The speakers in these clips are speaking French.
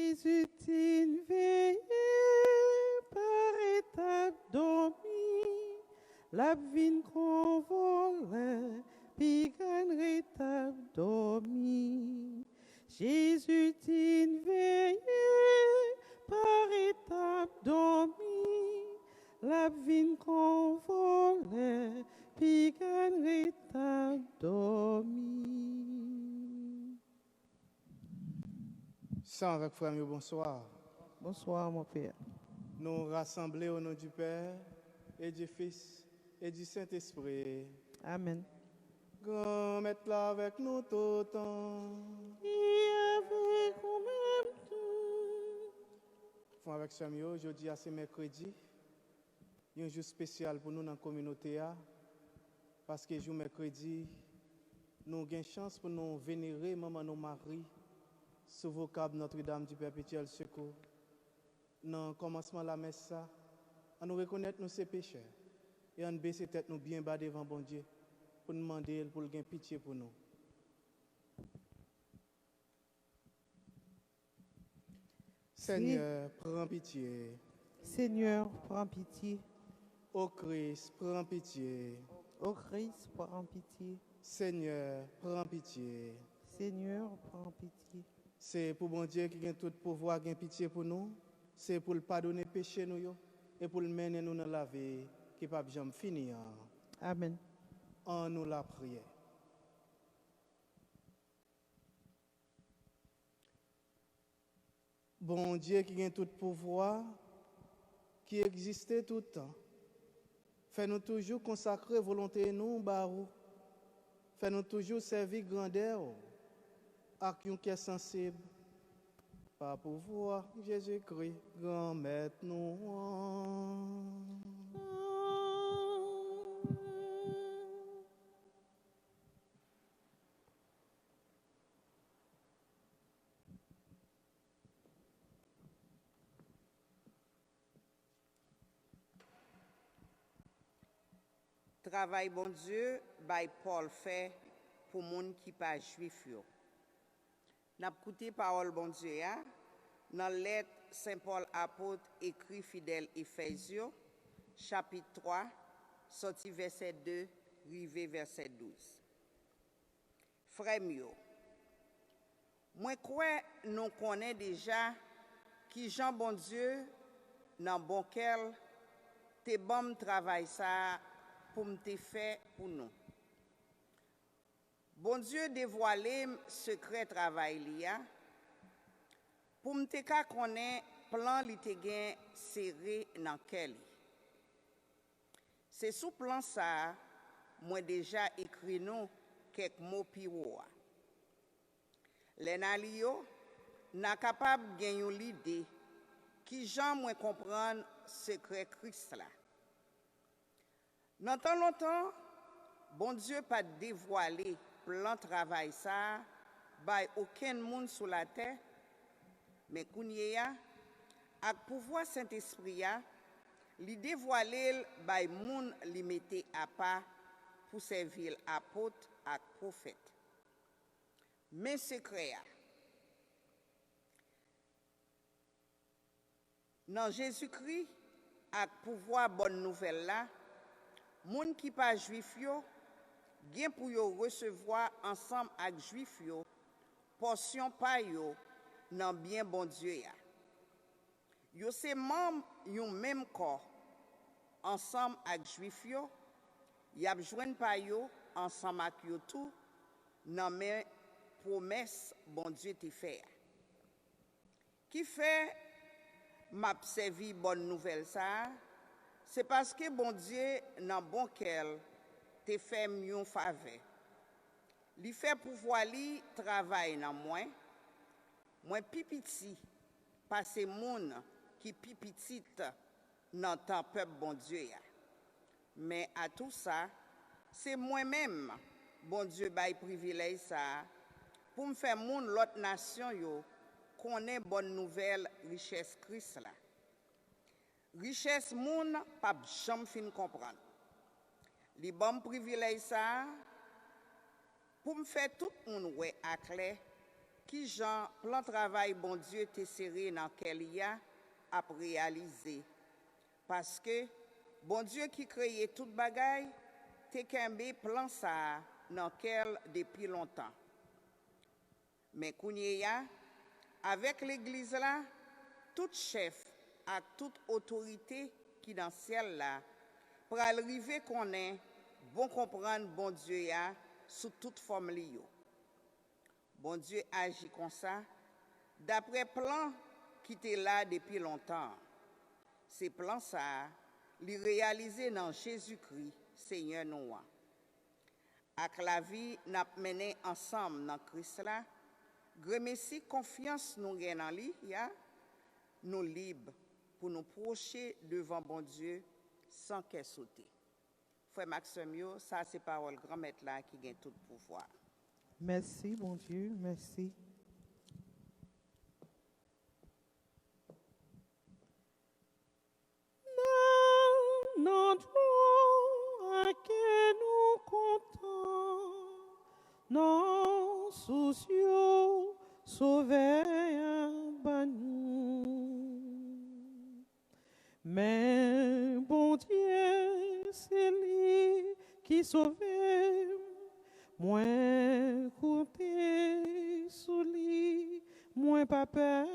Jésus t'in veillé par étape dormi, la vine qu'on volait, puis qu'un étape dormi. Jésus t'in veillé par étape dormi, la vine qu'on volait, puis qu'un étape dormi. Sans avec frère, bonsoir. Bonsoir, mon Père. Nous rassemblés au nom du Père et du Fils et du Saint-Esprit. Amen. Grand mettre là avec nous tout le temps. Et avec nous-mêmes tout. Font avec Samuel, aujourd'hui c'est mercredi. Il y a un jour spécial pour nous dans la communauté. Parce que jour mercredi, nous avons une chance pour nous vénérer maman nos maris sous vocable Notre-Dame du Perpétuel Secours. Dans le commencement de la messe, on nous reconnaître nos péchés et on baisse tête nous bien bas devant bon Dieu pour nous demander pour le gain pitié pour nous. Seigneur, prends pitié. Seigneur, prends pitié. Ô Christ, prends pitié. Ô Christ, prends pitié. Seigneur, prends pitié. Seigneur, prends pitié. C'est pour bon Dieu qui a tout pouvoir, qui a pitié pour nous. C'est pour le pardonner péché nous et pour le mener nous dans la vie qui ne peut jamais finir. Amen. En nous la prière. Bon Dieu qui a tout pouvoir, qui existait tout le temps. Fais-nous toujours consacrer volonté nous, barou. Fais-nous toujours servir grandeur, avec un cœur sensible. Par pouvoir, Jésus-Christ, grand maître nous. Travail bon Dieu, by Paul fait pour moun qui pas juif yo. N'a écouté parole bon Dieu ya, dans lettre Saint Paul apôtre écrit fidèle Éphésiens, chapitre 3, sorti verset 2, rivé verset 12. Frère yo, moi crois nous connaît déjà qui Jean bon Dieu dans bon cœur te bon travail ça pour me faire pour nous. Bon Dieu dévoilé secret travail liya pour me ka connaît plan li te gen serré dans quel. C'est sous plan ça moi déjà écrit nous quelques mots piro. Les nalio n'a capable gagner l'idée qui Jean moi comprendre secret Christ là. Dans tant longtemps, bon Dieu pas dévoilé plan travail ça by aucun monde sur la terre, mais kounya avec pouvoir Saint-Esprit li dévoilé by moun li mette à part pour servir apôtre et prophète. Mais secret dans Jésus-Christ avec pouvoir bonne nouvelle là, moun qui pas juif yo gen pour yo recevoir ensemble avec juif yo portion pa yo nan bien bon Dieu ya. Yo se membre yon même corps ensemble avec juif yo, y ap joine pa yo ensemble avec yo tout nan men promesse bon Dieu te fait. Qui fait m'a servi bonne nouvelle ça, c'est parce que bon Dieu nan bon cœur te fait mieux faveur. Li fait pouvoir li travail nan moi pipiti parce moun qui pipitit nan tan peuple bon Dieu ya. Mais à tout ça, c'est moi-même bon Dieu bay privilège ça pour me faire moun l'autre nation yo connaît bonne nouvelle richesse Christ là. Richesse moun pas jamais fin comprendre. Li bon privilège ça pour me faire tout moun ouais à clair qui Jean plan travail bon Dieu t'est serré dans quel y a réalisé. Parce que bon Dieu qui créait toute bagaille, t'es qu'un plan ça dans quel depuis longtemps. Mais Kounyea, avec l'église là, tout chef et toute autorité qui dans le ciel là, pour arriver qu'on est, bon comprendre bon Dieu ya, sous toute forme liée. Bon Dieu agit comme ça, d'après plan qui était là depuis longtemps. Ces plans ça, les réaliser dans Jésus-Christ, Seigneur nous. Avec la vie n'a mené ensemble dans Christ là, remercie confiance nous gagnons en lui, nous libres pour nous procher devant bon Dieu sans qu'elle saute. Frère Maxime, ça c'est parole grand maître là qui gagne tout pouvoir. Merci, bon Dieu, merci. Notre à qui nous comptons, non soucieux, sauver un nous. Mais bon Dieu, c'est lui qui sauve, moins compter sous lui, moins pas peur.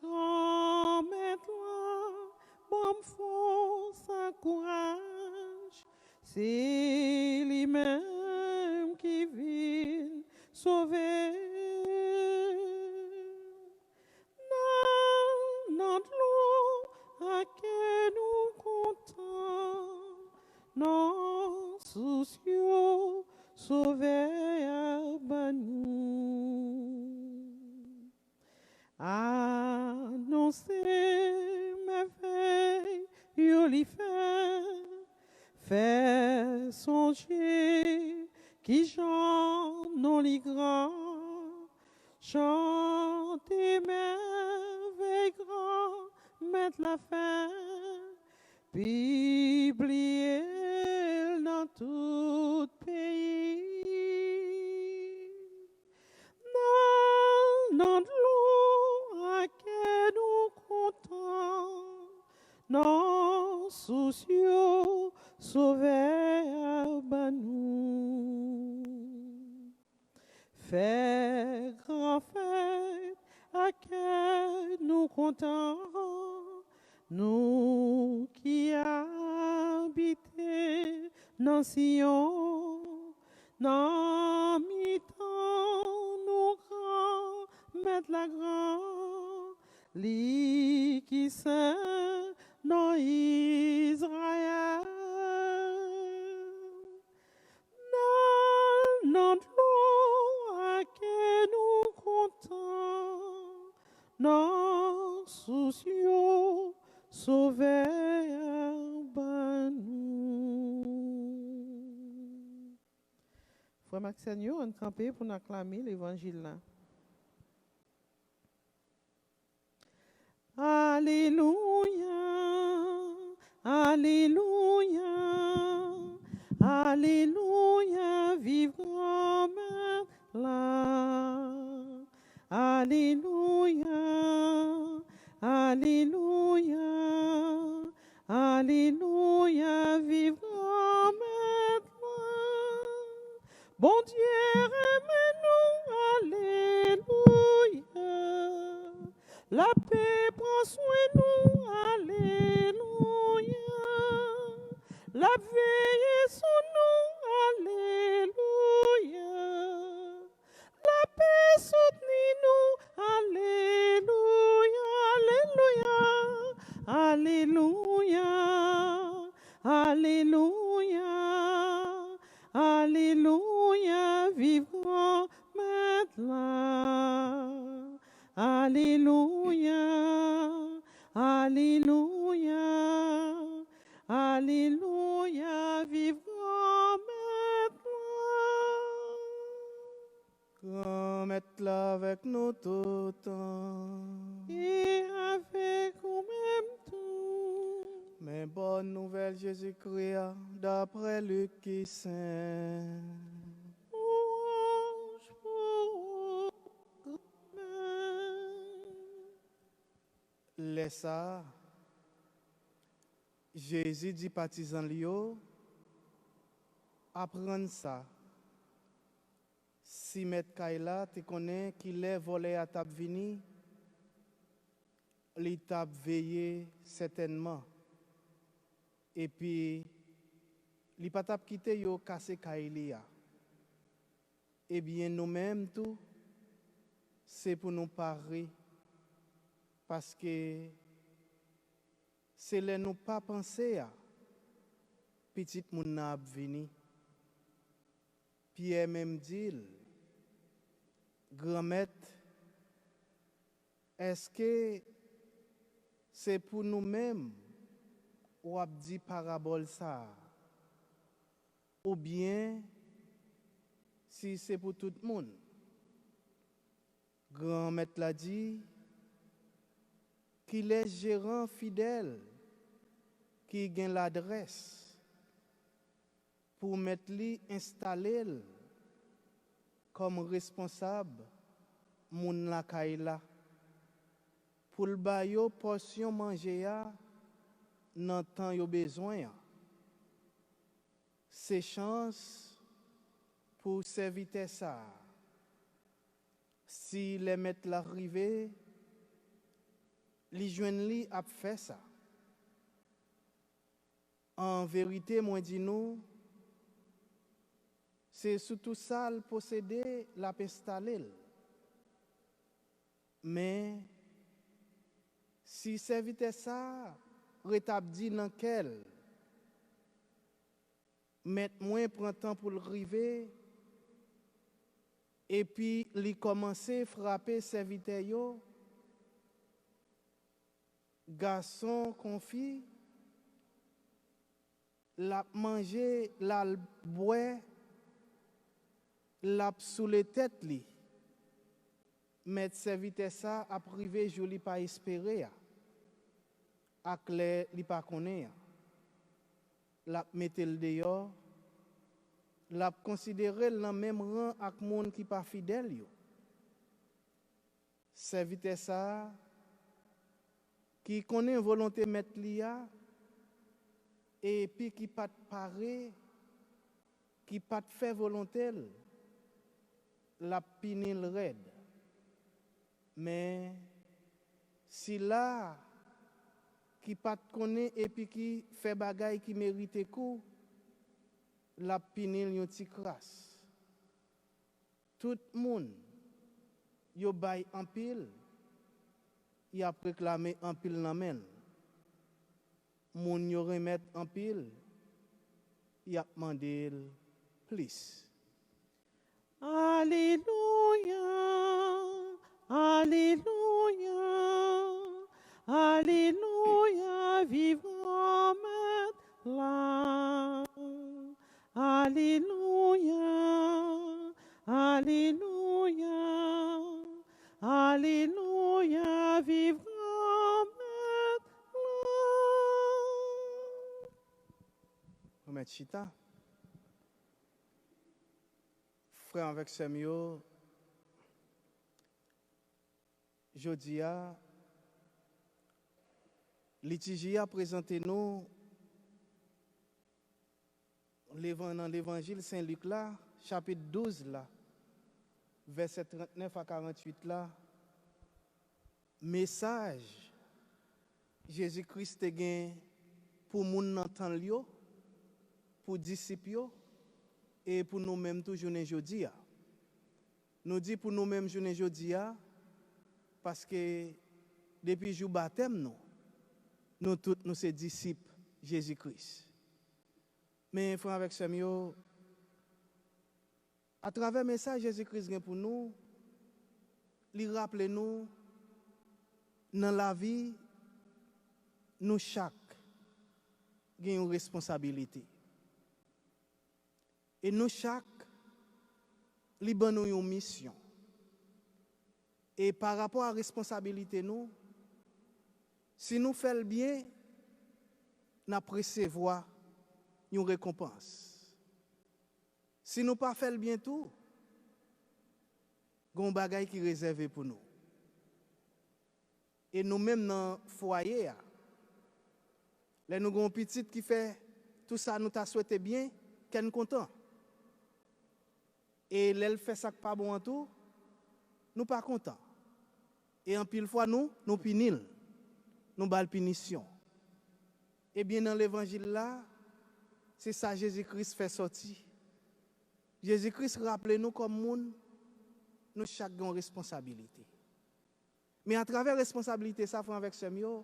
Remets-toi, bonne force, courage, c'est lui-même qui vient sauver. Notre lot à qui nous comptons, non soucieux, sauver à nous. Annoncer merveilles, lui fait songer qui j'en non les grands, chanter merveilles grands, mettre la fin, publier dans tout pays. Dans l'eau à qui nous comptons, non soucieux, sauver à nous. Faire grand fête à qui nous comptons, nous qui habitons dans Sion, dans mi-temps nous grands, mettre la grand, li qui saint dans Israël. Notre lot à qui nous comptons, non soucieux, sauver à nous. Frère Maxime, on campé pour nous acclamer l'évangile là. Alléluia, Alléluia, Alléluia, vive grand-mère là. Alléluia, Alléluia, Alléluia, vive grand-mère là. Bon Dieu, aime-nous, Alléluia. La paix prend soin nous, Alléluia. La veille sur nous, Alléluia. La paix soutenue nous, Alléluia, Alléluia, Alléluia, Alléluia, Alléluia, vivant maintenant. Alléluia, Alléluia, Alléluia, vivant maintenant. Grand maître là avec nous tout le temps. Et avec nous-mêmes tout. Mais bonne nouvelle Jésus-Christ d'après Luc qui saint. Louange pour Laisse ça. Jésus dit partisan Lio, apprendre ça. Si mettre Kaila, tu connais qu'il est volé à table vini, l'étape veillé certainement. Et puis, li pas tap quitter yo cassé Kailia. Eh bien, nous-mêmes tout, c'est pour nous parer. Parce que c'est là nous pas penser à petit moun n'a vini. Pierre même dit, grand-maître, est-ce que c'est pour nous-mêmes ou a dit parabole ça? Ou bien si c'est pour tout le monde? Grand-maître l'a dit qu'il est gérant fidèle qui gagne l'adresse pour mettre lui installé comme responsable moun la kaila pour le bayo portion manger ya nan temps yo besoin. C'est chance pour servir ça. Si les mettre l'arrivée, les jeunes li a fait ça. En vérité, moi dis nous, c'est surtout ça le posséder, la installer. Mais si servir ça, rétabli dans quel, mettre moins prend temps pour le river, et puis li commencer à frapper serviteur yo, garçon confit, la manger, la boire, la sous les têtes li. Mettre serviteur ça à privé joli pas espérer. A clair li pas connaît. La mettre le dehors, la considérer dans même rang avec monde qui pas fidèle yo. Serviteur ça qui connaît volonté mettre lia et puis qui pas paré, qui pas fait volonté, la pinil raide. Mais si là qui pas connaît et puis qui fait bagaille qui mérite coup, la pinil yon ti crasse. Tout moun yo bay en pile, y a réclamé en pile nan men. Moun yo remet en pile, y a demandé plus. Alléluia, Alléluia, Alléluia, vivant maintenant. Alléluia, Alléluia, Alléluia, vivant maintenant. Remet chita. Frère avec Semio, Jodia, Litigia a présenté nous dans l'évangile Saint-Luc là, chapitre 12 là, verset 39 à 48 là, message Jésus-Christ te gen pour moun entendre yo, pour disciples yo, et pour nous-mêmes tout journée jodia. Nous dit pour nous-mêmes journée jodia parce que depuis jour baptême nous tous nous sommes disciples Jésus-Christ. Mais frère avec Samuel, à travers le message Jésus-Christ pour nous, il rappelle nous dans la vie nous chaque avons une responsabilité. Et nous chaque avons une mission. Et par rapport à la responsabilité nous, si nous faisons le bien, nous recevons une récompense. Si nous ne faisons pas le bien tout, il y a un bagage qui est réservé pour nous. Et nous-mêmes dans le foyer, là, nous avons une petite qui fait tout ça, nous t'a souhaité bien, qu'elle est content. Et elle fait ça pas bon en tout, nous pas contents. Et en pile fois, nous punissons, nous bal punition. Et bien dans l'évangile là, c'est ça Jésus-Christ fait sortir. Jésus-Christ rappelle nous comme monde, nous chacun avons responsabilité. Mais à travers la responsabilité, ça fait avec ce mieux,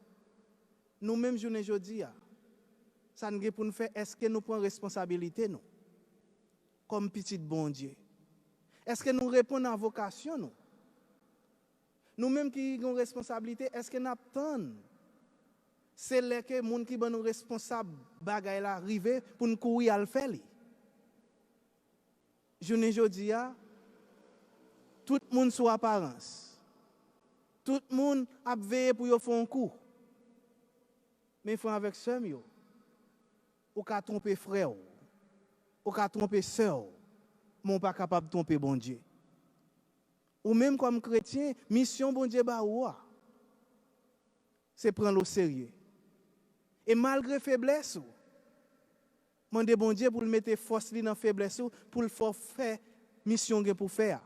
nous-mêmes, journée aujourd'hui, ça nous pour nous faire, est-ce que nous prenons responsabilité, nous, comme petit bon Dieu? Est-ce que nous répondons à la vocation, nous? Nous-mêmes qui avons responsabilité, est-ce que nous attendons? C'est là que les gens qui sont responsables bagaille la arriver pour nous courir à le faire. Journée aujourd'hui, tout le monde sous apparence. Tout le monde a veillé pour faire un coup. Mais il faut avec ça, ou qu'à tromper frère, ou qu'à tromper sœur, mais on pas capable de tromper bon Dieu. Ou même comme chrétien, mission bon Dieu c'est prendre au sérieux. Et malgré faiblesse, demander bon Dieu pour le mettre force dans faiblesse pour le faire mission pour faire.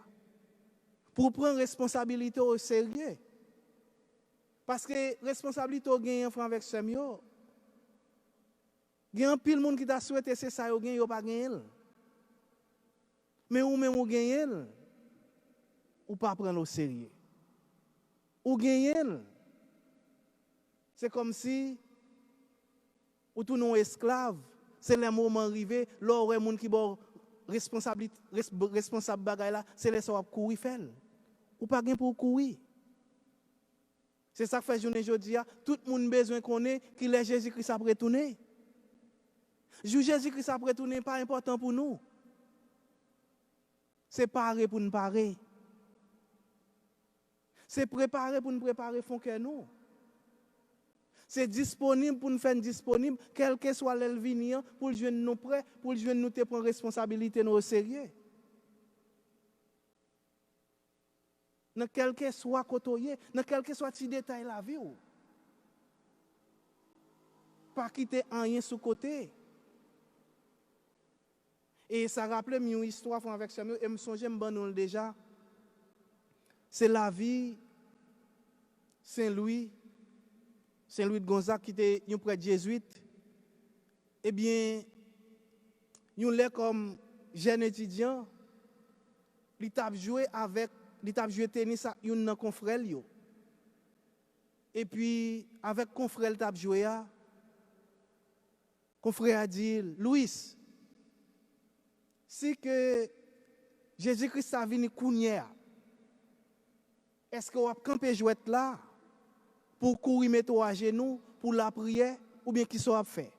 Pour prendre responsabilité au sérieux. Parce que responsabilité au gain en avec ce mieux. Il y a un pile monde qui t'a souhaité c'est ça au gain yo pas gagner. Mais ou même ou gagner ou pas prendre au sérieux. Ou gagner c'est comme si ou tout non esclave, c'est le moment arrivé, là où les gens qui sont responsable bagay là, c'est les gens qui courir faire. Ou pas gain pour courir. C'est ça que fait journée aujourd'hui, tout le monde besoin connaître qu'il est Jésus-Christ a retourné. Jésus-Christ a retourné pas important pour nous. C'est parer pour nous parer. C'est préparer pour nous préparer fond que nous. C'est disponible pour nous faire disponible, quel que soit l'avenir, pour le jeune nous prêts, pour le jeune nous te prendre responsabilité nous au sérieux. Dans quel que soit côté, dans quel que soit petit détail la vie. Pas quitter rien sous côté. Et ça rappelle une histoire avec Samuel, et me songe me déjà. C'est la vie Saint-Louis de Gonzague qui était un prêtre jésuite. Eh bien, il est comme jeune étudiant, il a joué tennis avec un confrère. Et puis, avec confrère, il a joué. Confrère a dit, Louis, si que Jésus-Christ a venu courir, est-ce que vous avez campé jouet là pour courir mettre à genoux pour la prière ou bien qui soit fait?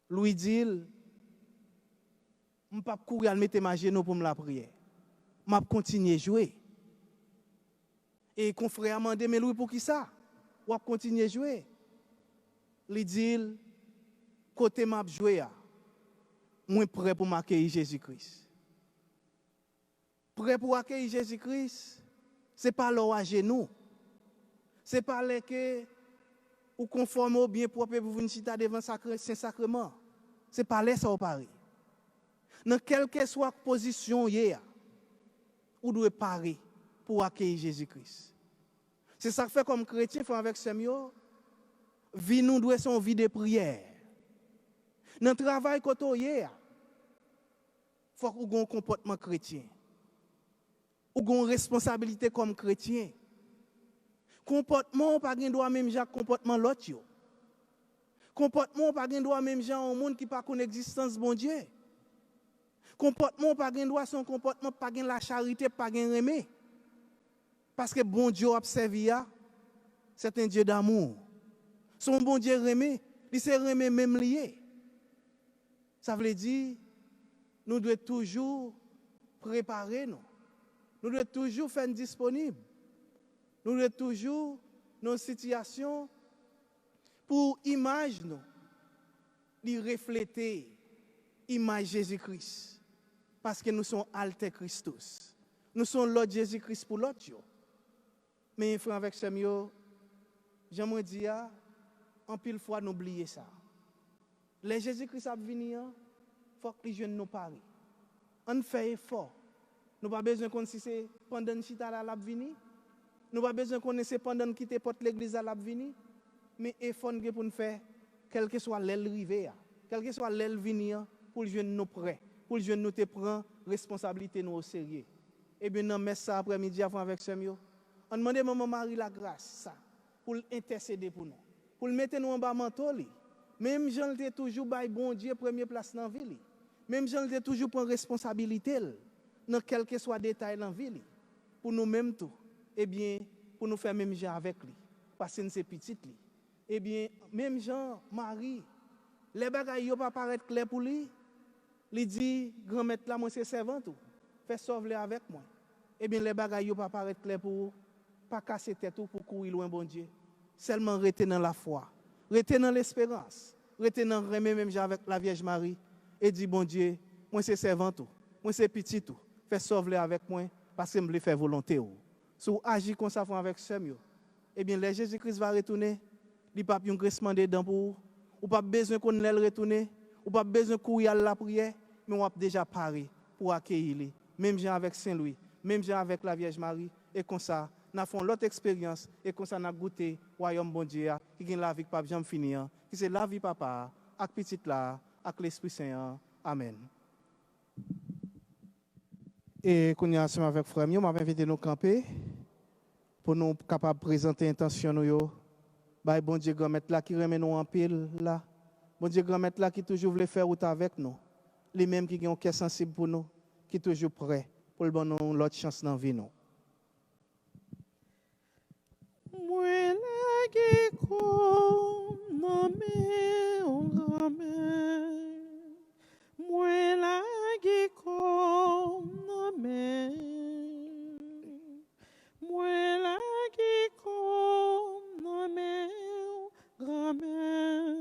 Louis dit, je ne peux pas courir mettre ma genoux pour la prière. Je vais continuer à jouer. Et confrère m'a demandé, mais Louis, pour qui ça? Ou continuer à jouer? Il dit, côté m'a jouer, je suis prêt pour m'accueillir Jésus-Christ. Prêt pour accueillir Jésus-Christ, ce n'est pas l'eau à genoux. Ce n'est pas que ou conforme au bien propre pour venir chita devant Saint-Sacrement. Ce n'est pas là ça au Paris. Dans quelle que soit la position hier, vous devez parer pour accueillir Jésus-Christ. C'est ça que fait comme chrétien, avec Samuel, vie nous doit être une vie de prière. Dans le travail qu'on hier, il faut qu'on ait un comportement chrétien. Ou une responsabilité comme chrétien. Comportement pas droit même genre comportement l'autre. Comportement pas droit même genre un monde qui pas connaît l'existence bon Dieu. Comportement pas droit son comportement pas la charité pas remet. Parce que bon Dieu observe c'est un Dieu d'amour. Son bon Dieu remet, il se remet même lié. Ça veut dire nous devons toujours préparer nous. Nous devons toujours faire disponible. Nous devons toujours nos situations pour image nous, les refléter image Jésus-Christ. Parce que nous sommes alter Christus. Nous sommes l'autre Jésus-Christ pour l'autre. Mais frère avec Samuel, j'aimerais dire, en pile fois, n'oubliez ça. Les Jésus-Christ a venu, il faut que les jeunes nous parlent. On fait effort. Nous n'avons pas besoin qu'on si c'est pendant que chita la vini. Nous n'avons pas besoin qu'on ait pendant quitter porte l'église à la vini. Mais effort pour nous faire, quel que soit l'aile rivé, quel que soit l'aile vini, pour les jeunes nous prêts, pour les jeunes nous te prendre responsabilité nous au sérieux. Et bien, nous mettons ça après-midi avant avec Samuel. On demande à Maman Marie la grâce, ça, pour intercéder pour nous, pour le mettre nous en bas manteau. Même Jean était toujours bail bon Dieu première place dans la ville. Même Jean était toujours prendre responsabilité dans quel que soit détail dans la ville. Pour nous même tout, eh bien, pour nous faire même Jean avec lui, parce que c'est petit lui. Eh bien, même Jean, Marie, les bagailles ne pas paraître clair pour lui. Il dit, grand-mère là, moi c'est servant tout, fais sauver avec moi. Eh bien, les bagailles ne pas paraître clair pour vous. Pas casser tête pour courir loin, bon Dieu. Seulement rester dans la foi, rester dans l'espérance, rester dans le même avec la Vierge Marie et dire, bon Dieu, moi c'est servant tout, moi c'est petit tout, fais sauver avec moi parce que je veux faire volonté. Si vous agissez comme ça avec Samuel, eh bien, le Jésus-Christ va retourner, il n'y a pas un graissement des dents pour vous, ou pas besoin qu'on l'aille retourner, ou pas besoin de courir à la prière, mais on a déjà paré pour accueillir lui. Même gens avec Saint-Louis, même gens avec la Vierge Marie, et comme ça, nous avons l'autre expérience et comme ça nous avons goûté le royaume bon Dieu qui est la vie pas jamais finir qui c'est la vie papa avec petite là avec l'Esprit Saint. Amen. Et qu'on y a ensemble avec frère m'a invité nous camper pour nous capables de présenter intention nous yo. Bah bon Dieu grand maître là qui remet nous en pile là. Bon Dieu grand maître là qui toujours voulait faire route avec nous. Les mêmes qui ont un cœur sensible pour nous, qui toujours prêt pour le bon nous l'autre chance dans vie nous. Moi la gecko nommé en grand-mère. Moi la gecko nommé. Moi la gecko nommé en grand-mère.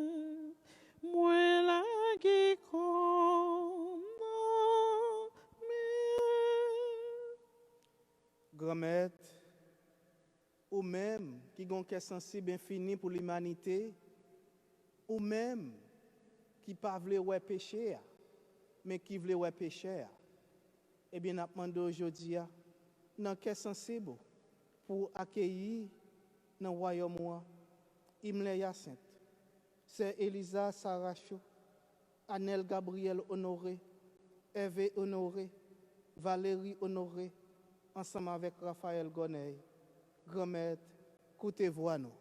Moi la gecko nommé. Grand-mère, ou même qui ont un cœur sensible infini pour l'humanité, ou même qui ne pas ouais péché, mais qui veut ouais péché. Eh bien, nous demandons aujourd'hui, dans un cœur sensible, pour accueillir dans le royaume, Imle Hyacinthe, c'est Elisa Saracho, Anel Gabriel Honoré, Hervé Honoré, Valérie Honoré, ensemble avec Raphaël Goney. Grand-maître, écoutez-vous nous.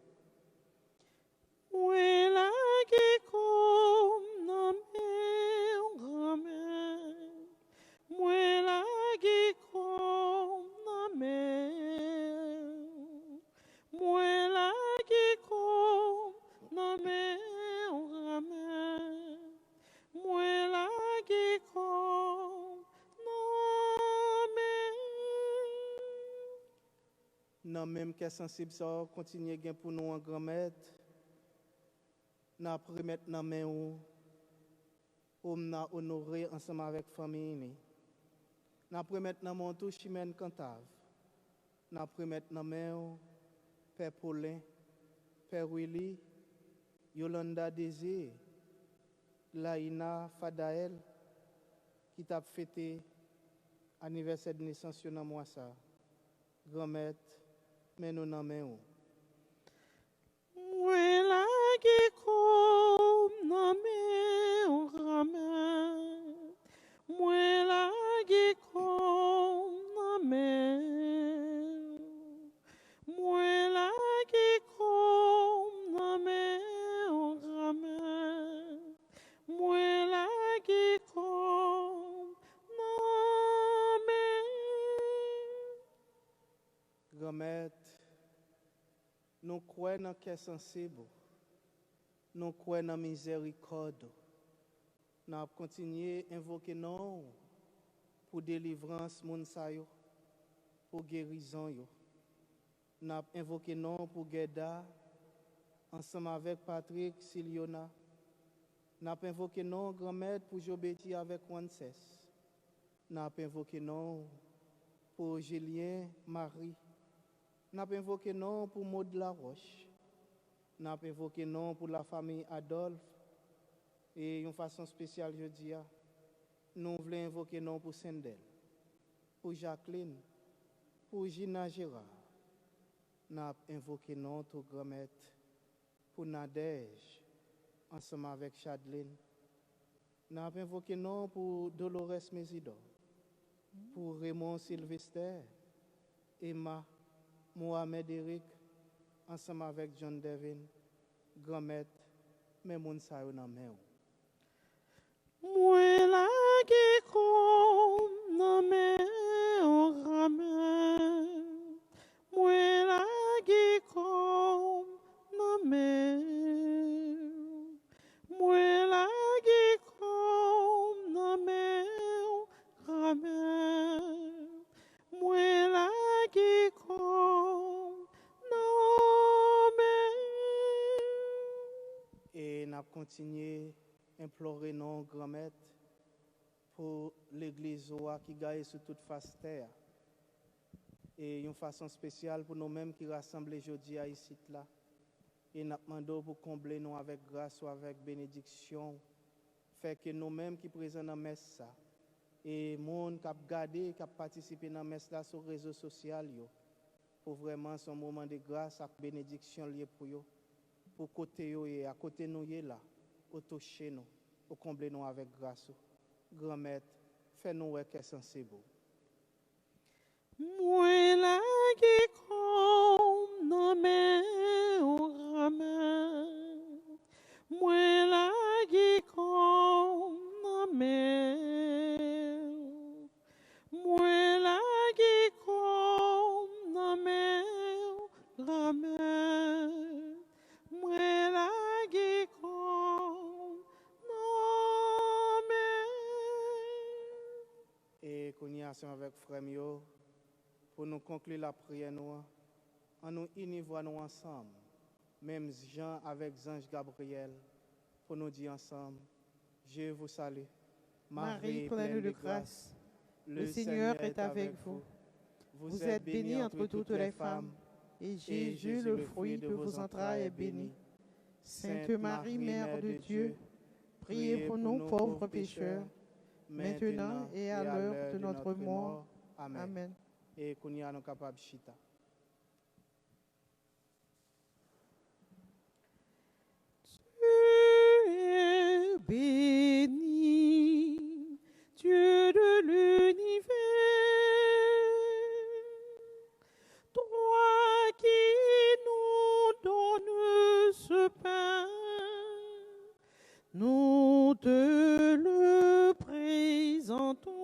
Oui, la gecko nommé grand-mère. Oui, la gecko nommé. Oui, la gecko nommé grand-mère. Oui, la gecko nommé. Non, même que sensible, ça continue bien pour nous en grand-mère. Nous remettre dans main où nous honoré ensemble avec la famille. Nous remettre dans mon tout Chimène Cantave. Nous remettre dans main Père Paulin, Père Willy, Yolanda Désir, Laïna Fadael, qui t'a fêté anniversaire de naissance dans moi ça. Grand-mère, mais nous n'en main. Moi la gecko nommé grand-mère. Moi la gecko nommé. Moi la gecko nommé grand-mère. Moi la gecko nommé. Grand-mère, nous croyons dans le cœur sensible, nous croyons dans la miséricorde. Nous continuons à invoquer non pour délivrance, pour guérison. Nous invoqué non pour Guéda, ensemble avec Patrick, Siliona. Nous invoqué non, grand-mère, pour Jobéti avec Wanses. Nous invoqué non pour Julien, Marie. N'a pas invoqué non pour Maud Laroche. N'a pas invoqué non pour la famille Adolphe. Et d'une façon spéciale, je dis, nous voulons invoquer non pour Sendel, pour Jacqueline, pour Gina Gérard. N'a invoqué non pour grand-mère, pour Nadège, ensemble avec Chadeline. N'a invoqué non pour Dolores Mésidor, pour Raymond Sylvester, Emma, Mohamed Eric, ensemble avec John Devin, grand-mère, mais mon sa yo nan men ou. Moi la qui comme non mais au ramène. Moi la qui comme non mais. Moi la qui comme non mais au ramène. Moi la qui comme non mais. Et n'a continué implorer non grand-mère pour l'église qui gagne sur toute face terre. Et une façon spéciale pour nous-mêmes qui rassemblent aujourd'hui à ici là. Et nous demandons pour combler nous avec grâce ou avec bénédiction. Fait que nous-mêmes qui présents dans la messe ça. Et monde qui a gardé, qui a participé dans la messe là sur les réseaux sociaux. Pour vraiment son moment de grâce et bénédiction lié pour eux. Pour côté yo et à côté nous là. Au toucher nous, au combler nous avec grâce. Grand-mère, fais-nous qu'est sensible. Moi la qui comme non mais au ramène. Moi la qui comme non mais. Moi la qui comme non mais au ramène. Moi la qui comme non mais. Et qu'on y a avec frère Mio, pour nous conclure la prière, nous unissons nous ensemble, même Jean avec Ange Gabriel, pour nous dire ensemble, je vous salue. Marie, pleine de grâce, le Seigneur est avec vous. Vous êtes bénie entre toutes les femmes, et Jésus, le fruit de vos entrailles, est béni. Sainte Marie, Mère de Dieu, priez pour nous pauvres pécheurs, maintenant et à l'heure de notre mort. Amen. Et qu'on y a nous capables chita. Tu es béni, Dieu de l'univers, toi qui nous donnes ce pain, nous te le présentons.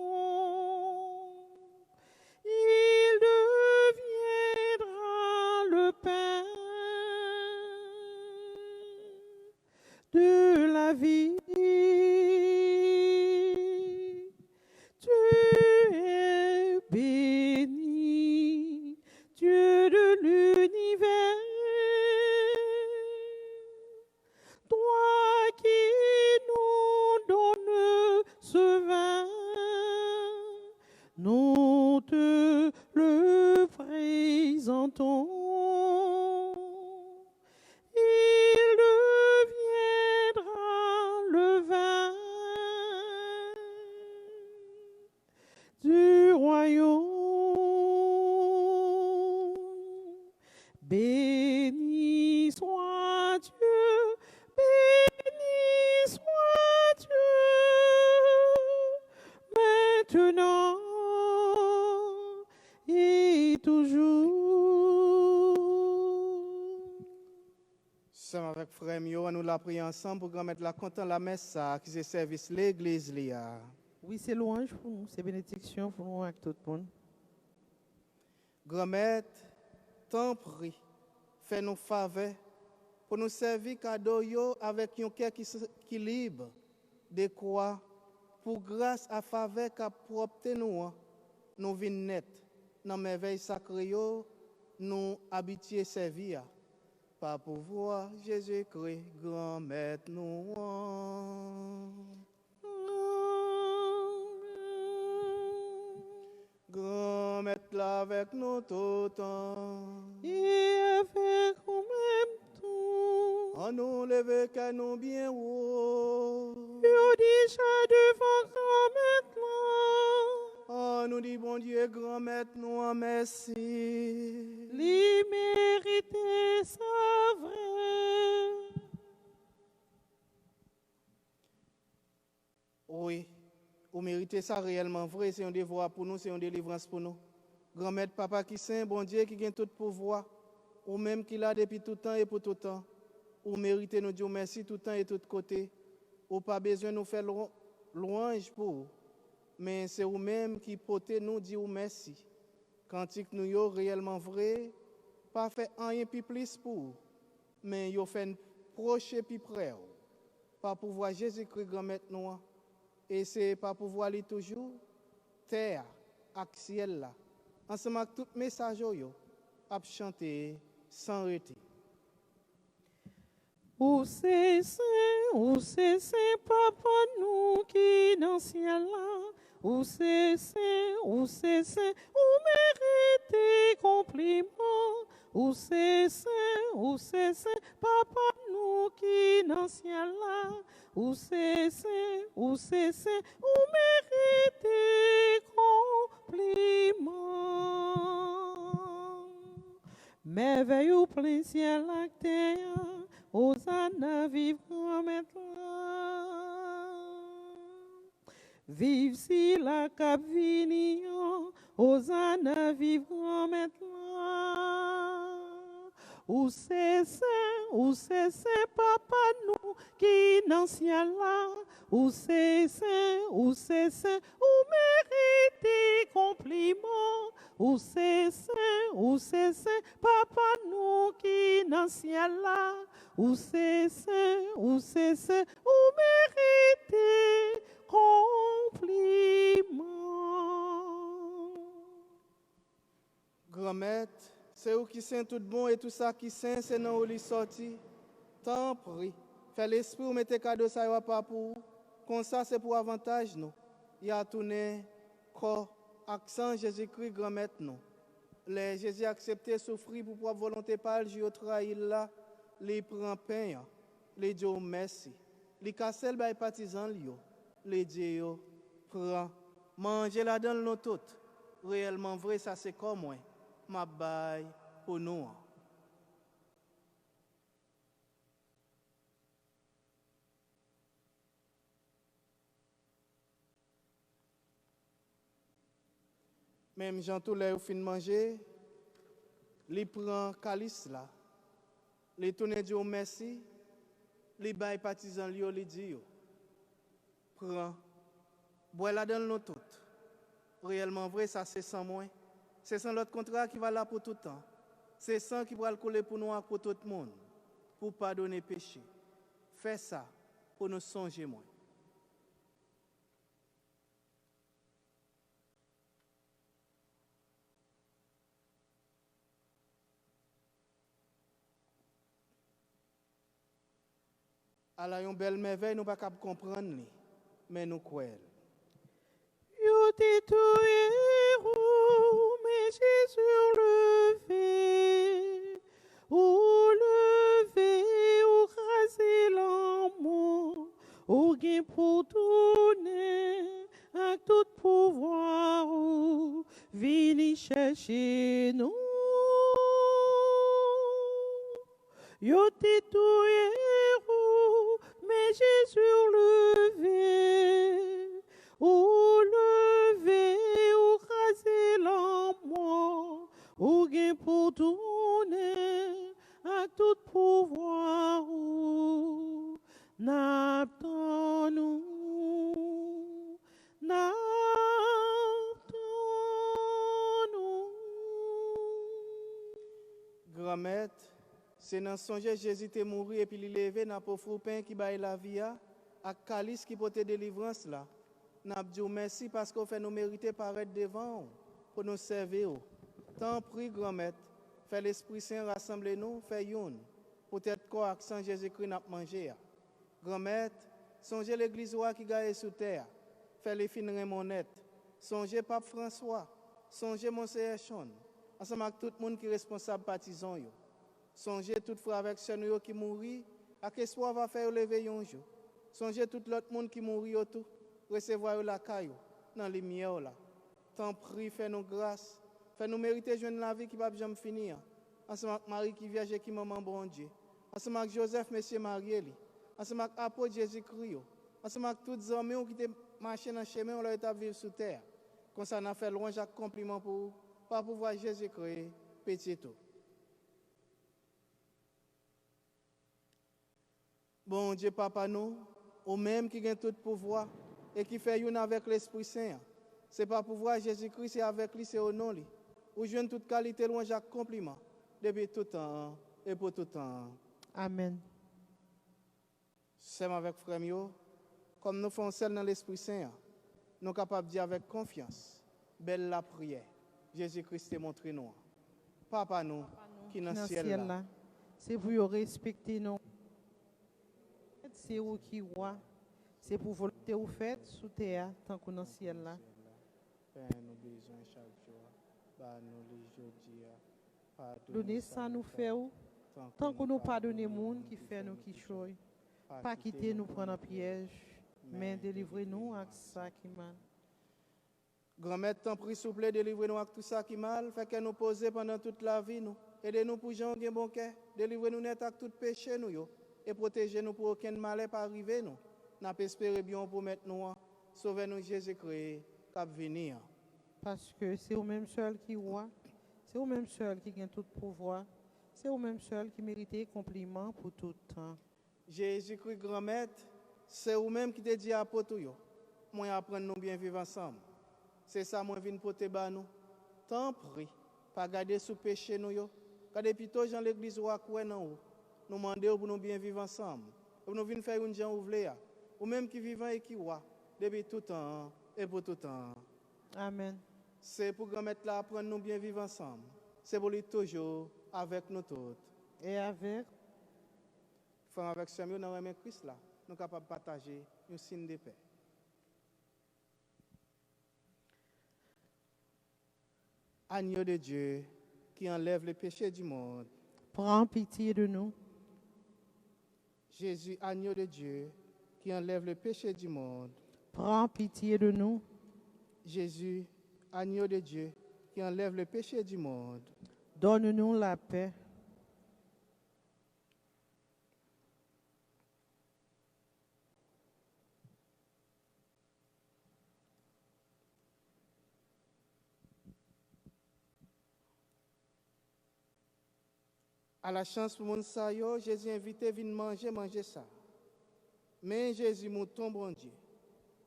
Il deviendra le pain de la vie. Tu es béni, Dieu de l'univers, toi qui nous donnes ce vin, nous te le présentons. Il deviendra le vin du royaume. Béni soit Dieu, béni soit Dieu, maintenant et toujours. Sommes avec frère Mio, nous la prions ensemble pour mettre la content la messe qui se service l'église là. Oui, c'est louange pour nous, c'est bénédiction pour nous avec tout le monde. Grand-mère, t'en prie, fais-nous faveur pour nous servir cadeau yo avec un cœur qui libre de quoi pour grâce à faveur qu'a propre nous vin net dans merveille sacrée yo nous habitués servir par pouvoir Jésus-Christ grand maître nous. Grand grand-maître là avec nous tout le temps. Et avec vous même tout. En nous lever qu'à nous bien haut. Yo déjà devant grand-maître là. En nous dit bon Dieu, grand-maître, nous en merci. Li mérite sa vrai. Oui, vous méritez ça réellement vrai, c'est un devoir pour nous, c'est une délivrance pour nous. Grand-mère, papa qui saint, bon Dieu qui gagne tout pouvoir, ou même qui l'a depuis tout temps et pour tout temps. Vous méritez nous dire merci tout temps et tout côté. Ou pas besoin de nous faire louange pour vous. Mais c'est vous-même qui potez nous dire merci. Cantique nous yo réellement vrai, pas fait rien plus plus pour vous, mais yo fait proche et plus près. Pas pouvoir Jésus-Christ grand-mère nous. Et c'est pas pouvoir aller toujours terre ak ciel là. Ensemble avec tout message yo a chanter sans arrêter. Ou c'est saint, papa nous qui dans ciel là. Ou c'est saint, ou mérite compliment. Ou c'est saint, papa nous qui dans ciel là. Ou c'est saint, ou mérite compliment. Merveille ou plein ciel la terre, Hosanna vive maintenant. Vive si la cap vini, Hosanna vive maintenant. Ou c'est saint, papa nous qui dans ciel là. Ou c'est saint, ou mérite compliment. Ou c'est saint, papa nous qui dans ciel là. Ou c'est saint, ou mérite compliment. Grand-mère, c'est vous qui saint tout bon et tout ça qui saint, c'est non où li sorti. Tant pris. Fait l'esprit ou mettez cadeau ça va pas pour vous. Comme ça c'est pour avantage nous. Il a tourné corps accent Jésus-Christ grand-mère nous. Les Jésus accepté souffrir pour propre volonté par le Dieu trahi là, les prend pain, les Dieu merci. Les cassel bay partisans lio, les Dieu prend manger la dans nous toutes. Réellement vrai ça c'est comme moi. Ma baille pour nous. Même Jean tout les fin manger, les prend calice là. Les tourner Dieu merci, les bail partisans li li dit yo. Prend bois la dans nous toutes. Réellement vrai ça c'est sans moi. C'est sans l'autre contrat qui va là pour tout le temps. C'est sans qui va le coller pour nous pour tout le monde. Pour pardonner péché. Fais ça pour nous songer moins. Alors, une belle merveille, nous ne pouvons pas comprendre, mais nous croyons. Yo t'es tout héros, mais Jésus levé, ou crasé l'amour, ou gain pour tourner, à tout pouvoir, ou vini chercher nous. Yo t'es tout héros, mais Jésus levé, ou craser l'amour, ou gain pour tourner, à tout pouvoir, ou n'attend nous, Grand-mère, c'est dans songe Jésus est mort et puis il est levé dans pauvre pain qui baille la vie à calice qui porte délivrance là. N'a dit merci parce qu'on fait nous mériter paraître devant pour nous servir. Tant prie grand-mère, fait l'Esprit Saint rassembler nous, fait une. Peut-être quoi accent Jésus-Christ n'a mangé. Grand-mère, songez l'église qui gagne sous terre, fait les fins remonnettes. Songez Pape François, Songez Monseigneur Sean, ensemble avec tout le monde qui est responsable partisan. Songez tout frère avec sœur qui mourit, à qu'espoir va faire lever un jour. Songez tout l'autre monde qui mourit autour, recevoir la caillou dans les lumière là. Tant prie, fais-nous grâce, fais-nous mériter de joindre la vie qui va jamais finir. Ensemble avec Marie qui vierge et qui maman bon Dieu. Ensemble avec Joseph, Monsieur Marieli. Ensemble avec apôtre Jésus-Christ. Ensemble avec toutes les hommes qui étaient marchés dans le chemin, on leur est vivre sur terre. Comme ça, on a fait loin chaque compliment pour vous, par pouvoir Jésus-Christ, petit tout. Bon Dieu, Papa, nous, au même qui gagne tout pouvoir et qui fait une avec l'Esprit Saint. C'est pas pouvoir Jésus-Christ, c'est avec lui, c'est au nom lui. Où je toute qualité loin chaque compliment, depuis tout temps et pour tout temps. Amen. C'est avec frère Mio, comme nous faisons celle dans l'Esprit Saint, nous sommes capables de dire avec confiance, belle la prière. Jésus-Christ est montré nous. Papa nous, qui dans le ciel là. C'est pour vous respecter nous. C'est vous qui roi. C'est pour volonté vous faites sous terre, tant qu'on est dans le ciel là. Père, nous besoin chaque jour. Bah, nous les jeudi. Donnez ça nous fait où? Tant qu'on nous pardonne les gens qui fait nous qui choy. Pas quitter nous prendre un piège, mais délivrez-nous avec ça qui mal. Grand-mère, t'en prie, s'il vous plaît, délivrez-nous avec tout ça qui mal. Fait que nous poser pendant toute la vie, nous. Aidez-nous pour gens qui bon cœur. Délivrez-nous net avec tout péché, nous, yo. Et protégez-nous pour aucun malheur pas arriver, nous. N'a pas espéré bien pour mettre nous. Sauvez-nous, Jésus-Christ, cap venir. Parce que c'est vous-même seul qui roi. C'est vous-même seul qui gagne tout pouvoir. C'est vous-même seul qui mérite compliment pour tout temps. Jésus-Christ, grand-maître, c'est vous-même qui te dit à Potou. Moi, apprendre nous bien vivre ensemble. C'est ça, moi, je viens pour te battre nous. Tant prie, pas garder sous péché nous. Quand plutôt dans l'église ou à quoi nous demandons pour nous bien vivre ensemble. Pour nous venir faire une gens ouvrière. Ou même qui vivent et qui voient, depuis tout temps et pour tout temps. Amen. C'est pour grand-maître là apprendre nous bien vivre ensemble. C'est pour lui toujours avec nous tous. Et avec? Frère avec Samuel, nous avons Christ là. Nous sommes capables de partager un signe de paix. Agneau de Dieu qui enlève les péchés du monde. Prends pitié de nous. Jésus, agneau de Dieu qui enlève le péché du monde. Prends pitié de nous. Jésus, agneau de Dieu qui enlève le péché du monde. Donne-nous la paix. À la chance pour mon sayo, Jésus invité à manger ça. Mais Jésus mouton bon Dieu,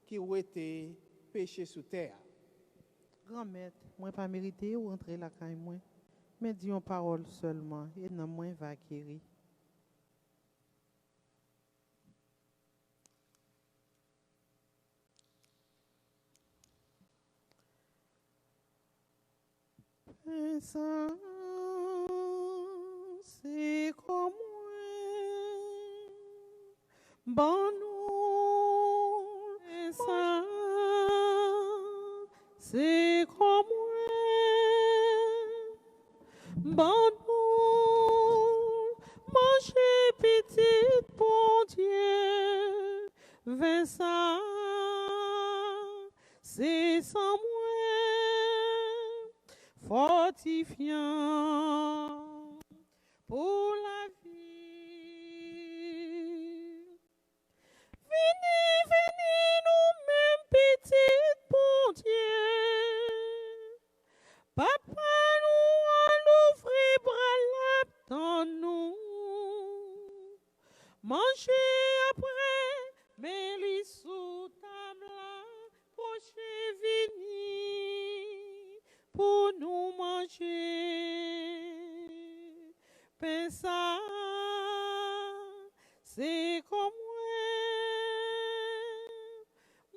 qui ou été péché sous terre. Grand-mère, moi pas mérité ou entrer la caille moi. Mais dis une parole seulement et non moins va acquérir. Ça, c'est comme moi. Bon nous, ça, c'est comme moi. Bon nous, manger petit bon Dieu. Vincent, c'est sans moi. Fortifiant pour la vie. Venez, venez, nous-mêmes, petit bon Dieu. Papa, nous à l'ouvrir bras là dans nous. Manger après, mais les sous table là, prochain vini pour nous manger. Pensa, c'est comme moi.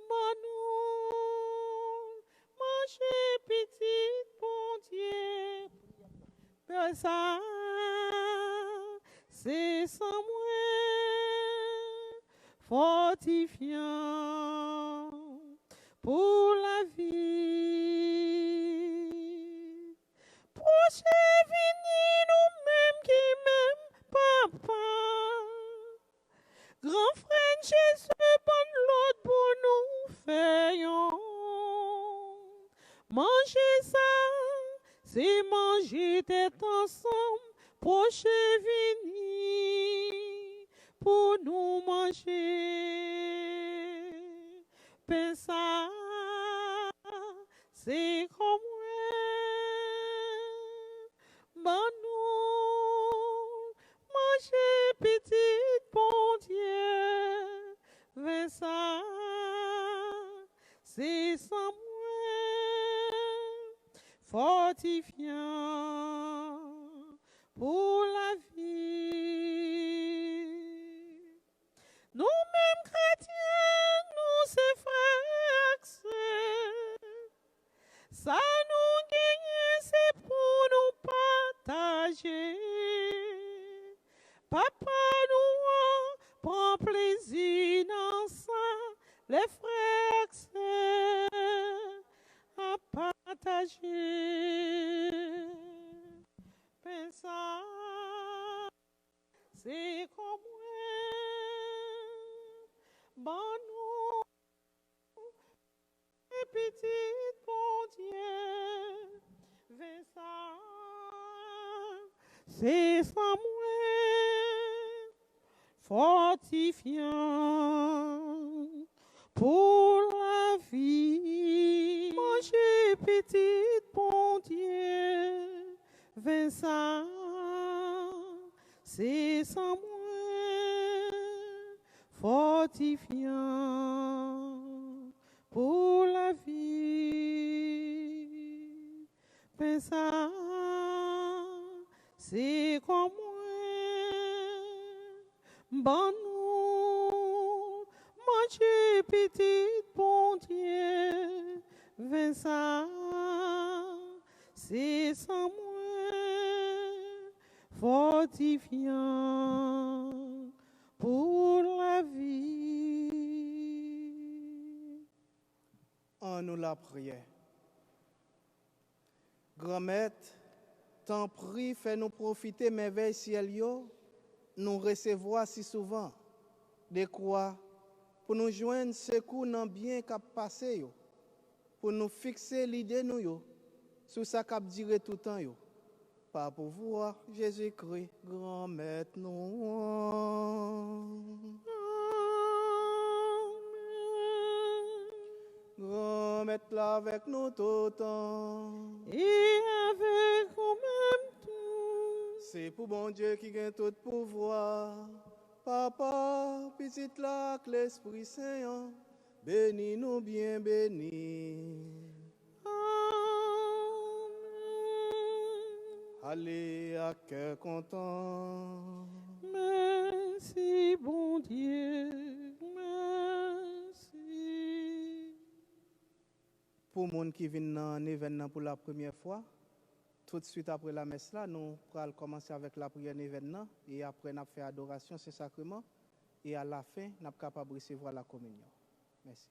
Bon nous, manger petit bon Dieu. Pensa, c'est sans moi. Fortifiant pour la vie. c'est fini nous-mêmes qui m'aime, papa. Grand frère Jésus, bon l'autre pour nous faire. Manger ça, c'est manger tête ensemble, proche vini pour nous manger. Pain ça, c'est comme bon nous manger petite bon Dieu. Pain ça, c'est sans fortifiant pour la vie. Nous-mêmes chrétiens, nous c'est frères, ça nous gagne, c'est pour nous partager. Papa nous prend plaisir dans ça, les frères, à partager. Pensa, c'est comme bon nous, petite bon Dieu, Vincent, c'est sans moi, fortifiant pour la vie. Manger petite bon Dieu, Vincent, c'est sans moi, fortifiant pour la vie. Vincent, c'est comme moi, bon nous, manger petite bon Dieu, Vincent, c'est sans moi, fortifiant pour la vie. En nous la prière. Grand-mère, t'en prie, fais-nous profiter merveilles ciel yo, nous recevoir si souvent. De quoi? Pour nous joindre secours dans bien qu'a passé yo. Pour nous fixer l'idée nous yo. Sur ça qu'a duré tout le temps yo. Par pouvoir Jésus-Christ, grand maître nous. Grand maître là avec nous tout le temps. Et avec nous même tout. C'est pour bon Dieu qui gagne tout pouvoir. Papa, petite là, que l'Esprit Saint, bénis nous bien bénis. Allez à cœur content. Merci, bon Dieu, merci. Pour les gens qui viennent dans un événement pour la première fois, tout de suite après la messe là, nous allons commencer avec la prière d'événement et après nous fait adoration, c'est sacrement et à la fin, nous sommes capables de recevoir la communion. Merci.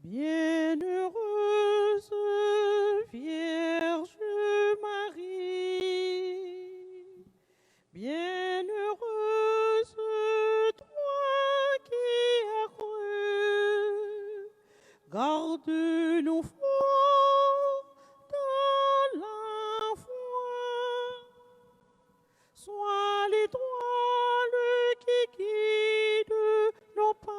Bienheureuse Vierge Marie, bienheureuse toi qui as cru, garde-nous forts dans la foi, sois l'étoile qui guide nos pas.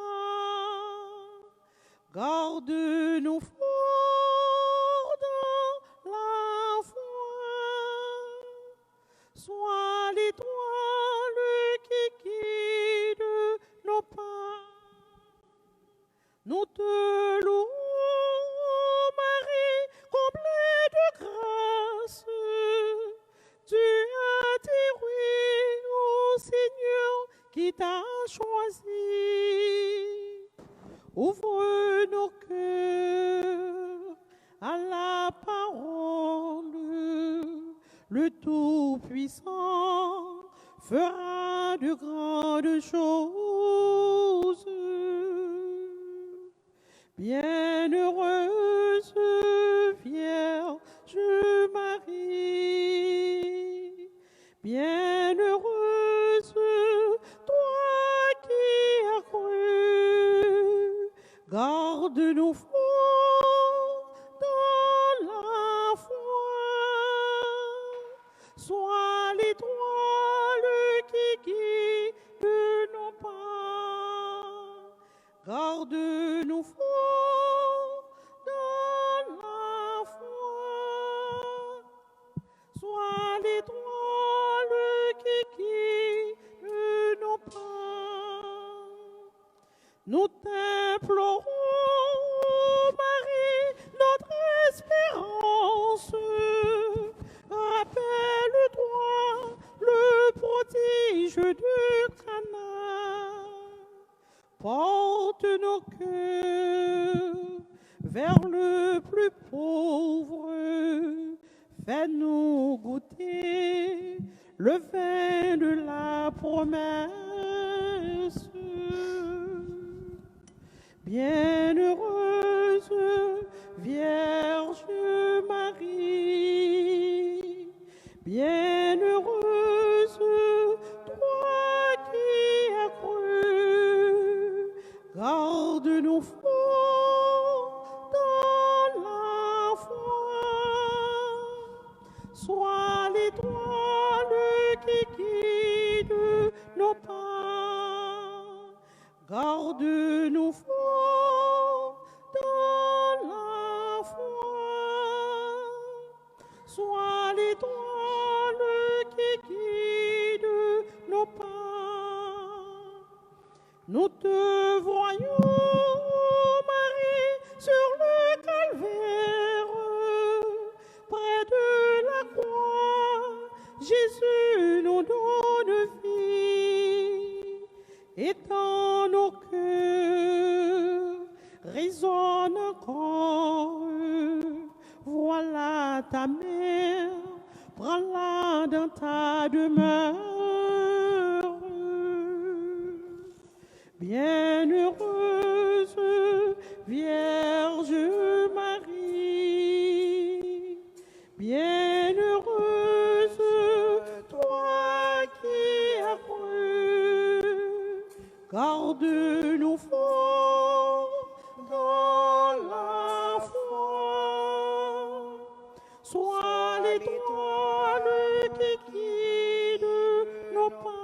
Garde-nous forts dans la foi, sois l'étoile qui guide nos pas. Nous te louons, Marie, comblée de grâce. Tu as tiré au Seigneur qui t'a choisi. Ouvre nos cœurs à la parole. Le Tout-Puissant fera de grandes choses. Bienheureuse Vierge Marie, bienheureuse toi qui as cru, garde-nous forts dans la foi, sois l'étoile qui guide nos pas, garde-nous forts dans la foi, sois l'étoile qui guide nos pas. Nous t'implorons, Marie, notre espérance. Rappelle-toi le prodige de Cana. Porte nos cœurs vers le plus pauvre. Fais-nous goûter le vin de la promesse. Bienheureuse Vierge Marie, bienheureuse toi qui as cru, garde-nous forts dans la foi, sois l'étoile qui guide nos pas, garde-nous forts dans la foi, sois l'étoile qui guide nos pas. Nous te voyons, Marie, sur le calvaire, près de la croix, Jésus nous donne vie, et dans nos cœurs résonne encore, voilà ta mère, prends-la dans ta demeure. Bienheureuse Vierge Marie, bienheureuse toi qui as cru, garde-nous forts dans la foi, sois l'étoile qui guide nos pas,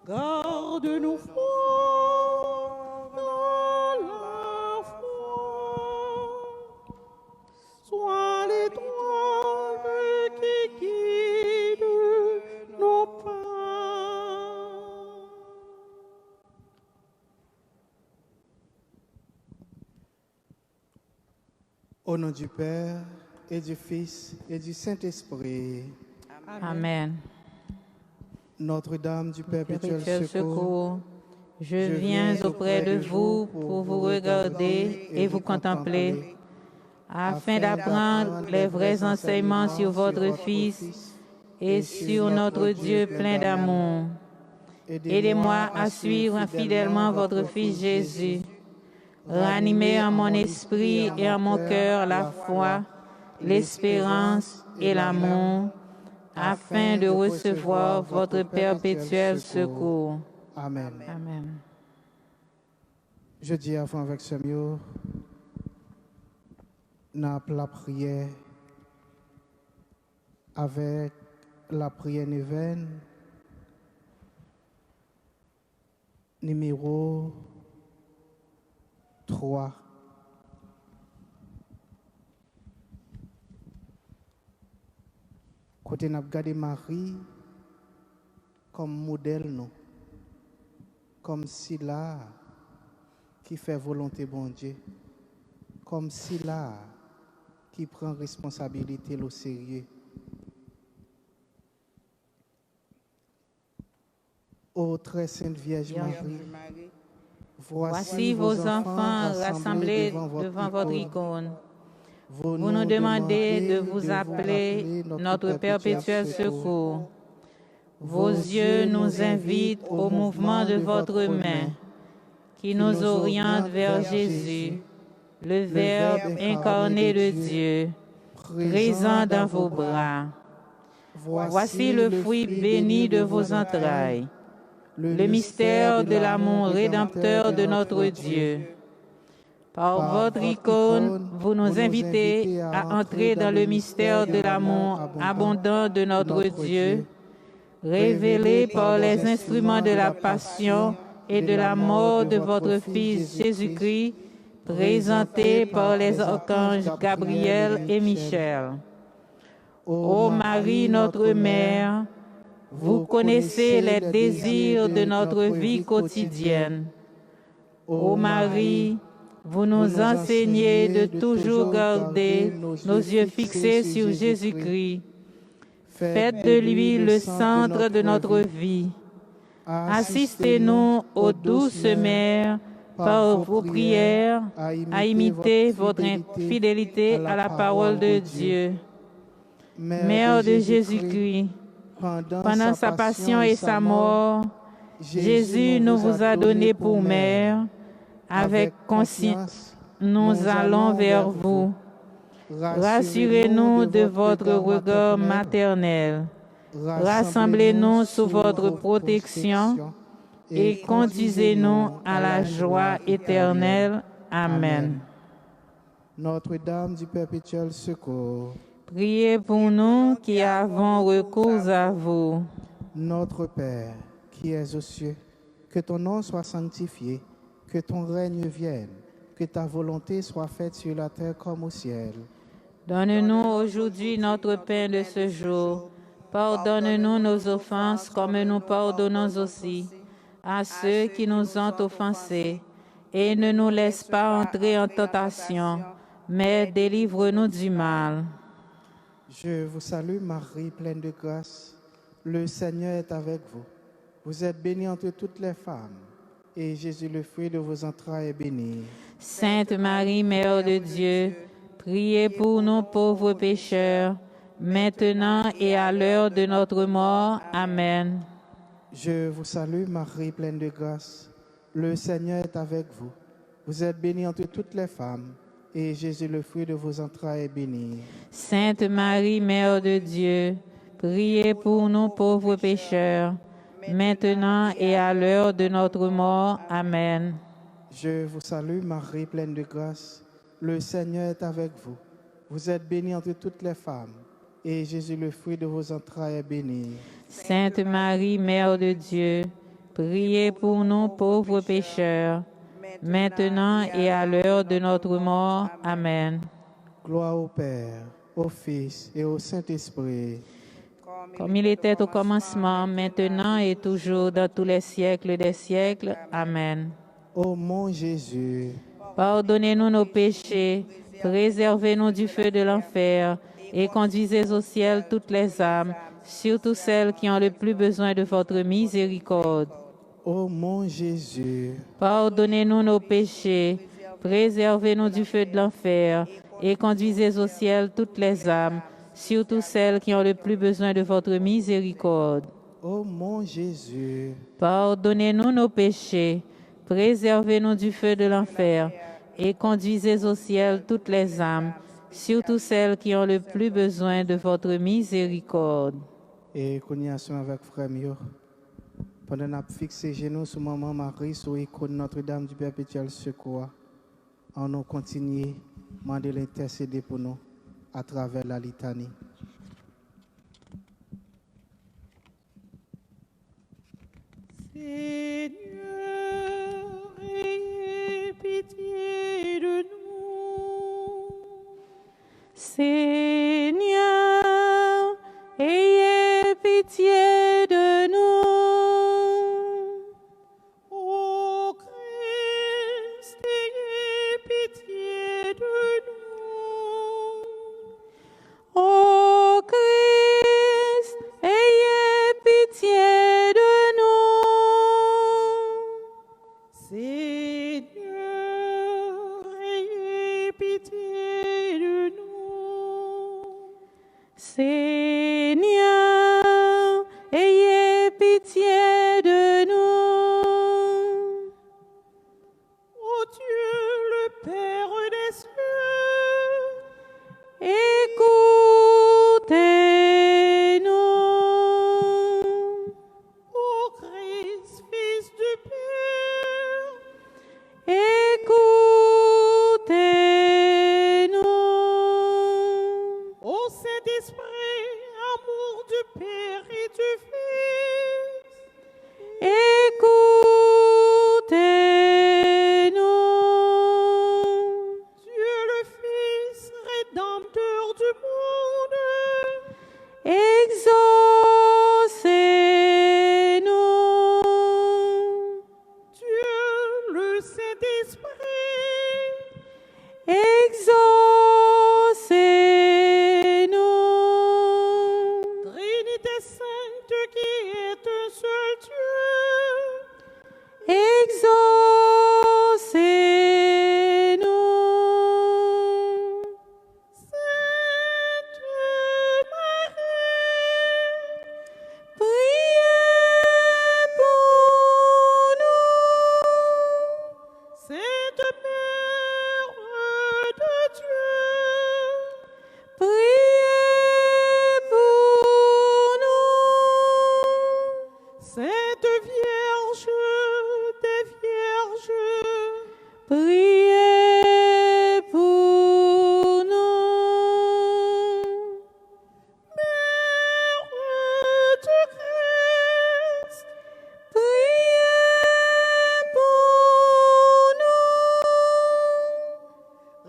garde-nous forts dans la foi, sois l'étoile qui guide nos pas. Au nom du Père et du Fils et du Saint-Esprit. Amen. Notre-Dame du Perpétuel perpétuel secours, secours, je viens auprès de vous pour vous regarder et vous contempler, afin d'apprendre les vrais enseignements sur votre Fils et sur notre Dieu plein d'amour. Aidez-moi à suivre fidèlement votre Fils Jésus. Ranimez en mon esprit et en mon cœur la foi, l'espérance et l'amour, afin de recevoir votre perpétuel secours. Amen. Amen. Je dis avant avec Samuel, dans la prière, avec la prière neuvaine, numéro 3. Côté n'a gardé Marie comme modèle, non, comme Sila qui fait volonté bon Dieu, comme Sila qui prend responsabilité au sérieux. Ô très sainte Vierge Marie, Voici vos enfants rassemblés devant votre icône. Vous nous demandez de vous appeler notre perpétuel secours. Vos yeux nous invitent au mouvement de votre main, qui nous oriente vers Jésus, le Verbe incarné de Dieu, présent dans vos bras. Voici le fruit béni de vos entrailles, le mystère de l'amour rédempteur de notre Dieu. Par votre icône, vous nous invitez à entrer dans le mystère de l'amour abondant de notre Dieu, révélé par les instruments de la passion et de la mort de votre Fils Jésus-Christ, présenté par les archanges Gabriel et Michel. Ô Marie, notre Mère, vous connaissez les désirs de notre vie quotidienne. Ô Marie, vous nous enseignez de toujours garder nos yeux fixés sur Jésus-Christ. Faites de lui le centre de notre vie. Assistez-nous, ô douce Mère, par vos prières, à imiter votre fidélité à la parole de Dieu. Mère de Jésus-Christ, pendant sa passion et sa mort, Jésus nous vous a donné pour mère. Avec conscience, nous allons vers vous. Rassurez-nous de votre regard maternel. Rassemblez-nous sous votre protection et conduisez-nous à la joie éternelle. Amen. Notre-Dame du perpétuel secours, priez pour nous qui avons recours à vous. Notre Père, qui es aux cieux, que ton nom soit sanctifié, que ton règne vienne, que ta volonté soit faite sur la terre comme au ciel. Donne-nous aujourd'hui notre pain de ce jour. Pardonne-nous nos offenses comme nous pardonnons aussi à ceux qui nous ont offensés. Et ne nous laisse pas entrer en tentation, mais délivre-nous du mal. Je vous salue Marie, pleine de grâce. Le Seigneur est avec vous. Vous êtes bénie entre toutes les femmes, et Jésus, le fruit de vos entrailles, est béni. Sainte Marie, Mère de Dieu, priez pour nous pauvres pécheurs, maintenant et à l'heure de notre mort. Amen. Je vous salue Marie, pleine de grâce. Le Seigneur est avec vous. Vous êtes bénie entre toutes les femmes, et Jésus, le fruit de vos entrailles, est béni. Sainte Marie, Mère de Dieu, priez pour nous pauvres pécheurs, maintenant et à l'heure de notre mort. Amen. Je vous salue Marie, pleine de grâce. Le Seigneur est avec vous. Vous êtes bénie entre toutes les femmes, et Jésus, le fruit de vos entrailles, est béni. Sainte Marie, Mère de Dieu, priez pour nous pauvres pécheurs, maintenant et à l'heure de notre mort. Amen. Gloire au Père, au Fils et au Saint-Esprit. Comme il était au commencement, maintenant et toujours, dans tous les siècles des siècles. Amen. Ô mon Jésus, pardonnez-nous nos péchés, préservez-nous du feu de l'enfer et conduisez au ciel toutes les âmes, surtout celles qui ont le plus besoin de votre miséricorde. Ô mon Jésus, pardonnez-nous nos péchés, préservez-nous du feu de l'enfer et conduisez au ciel toutes les âmes, surtout celles qui ont le plus besoin de votre miséricorde. Ô mon Jésus, pardonnez-nous nos péchés, préservez-nous du feu de l'enfer et conduisez au ciel toutes les âmes, surtout celles qui ont le plus besoin de votre miséricorde. Et connaissons avec frère Mio. Pendant qu'on a fixé genoux sur Maman Marie, sur l'icône Notre-Dame du Perpétuel Secours, on nous continue à demander l'intercéder pour nous à travers la litanie. Seigneur, ayez pitié de nous. Seigneur, ayez pitié de nous. Ô Christ, ayez pitié de nous. Ô Christ, ayez pitié de nous. Seigneur, ayez pitié de nous. Seigneur, ayez pitié de nous. Priez pour nous. Mère du Christ, Priez pour nous.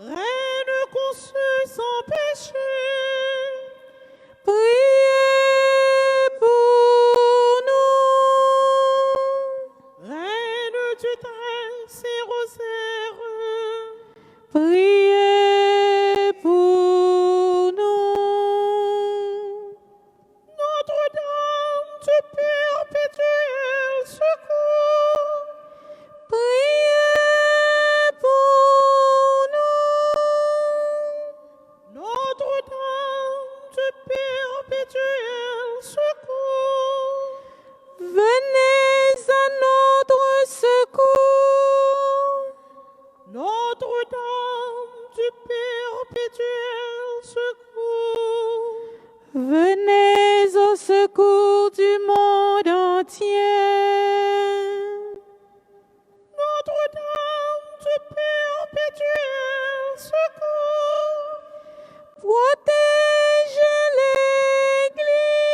Reine conçue sans péché, Priez pour nous. Reine du très saint rosaire, Priez pour nous. Notre-Dame du perpétuel secours, Priez pour nous. Notre-Dame du perpétuel secours, Venez à notre secours. Notre-Dame du perpétuel secours, Venez au secours du monde entier. Notre-Dame du perpétuel secours, Protégez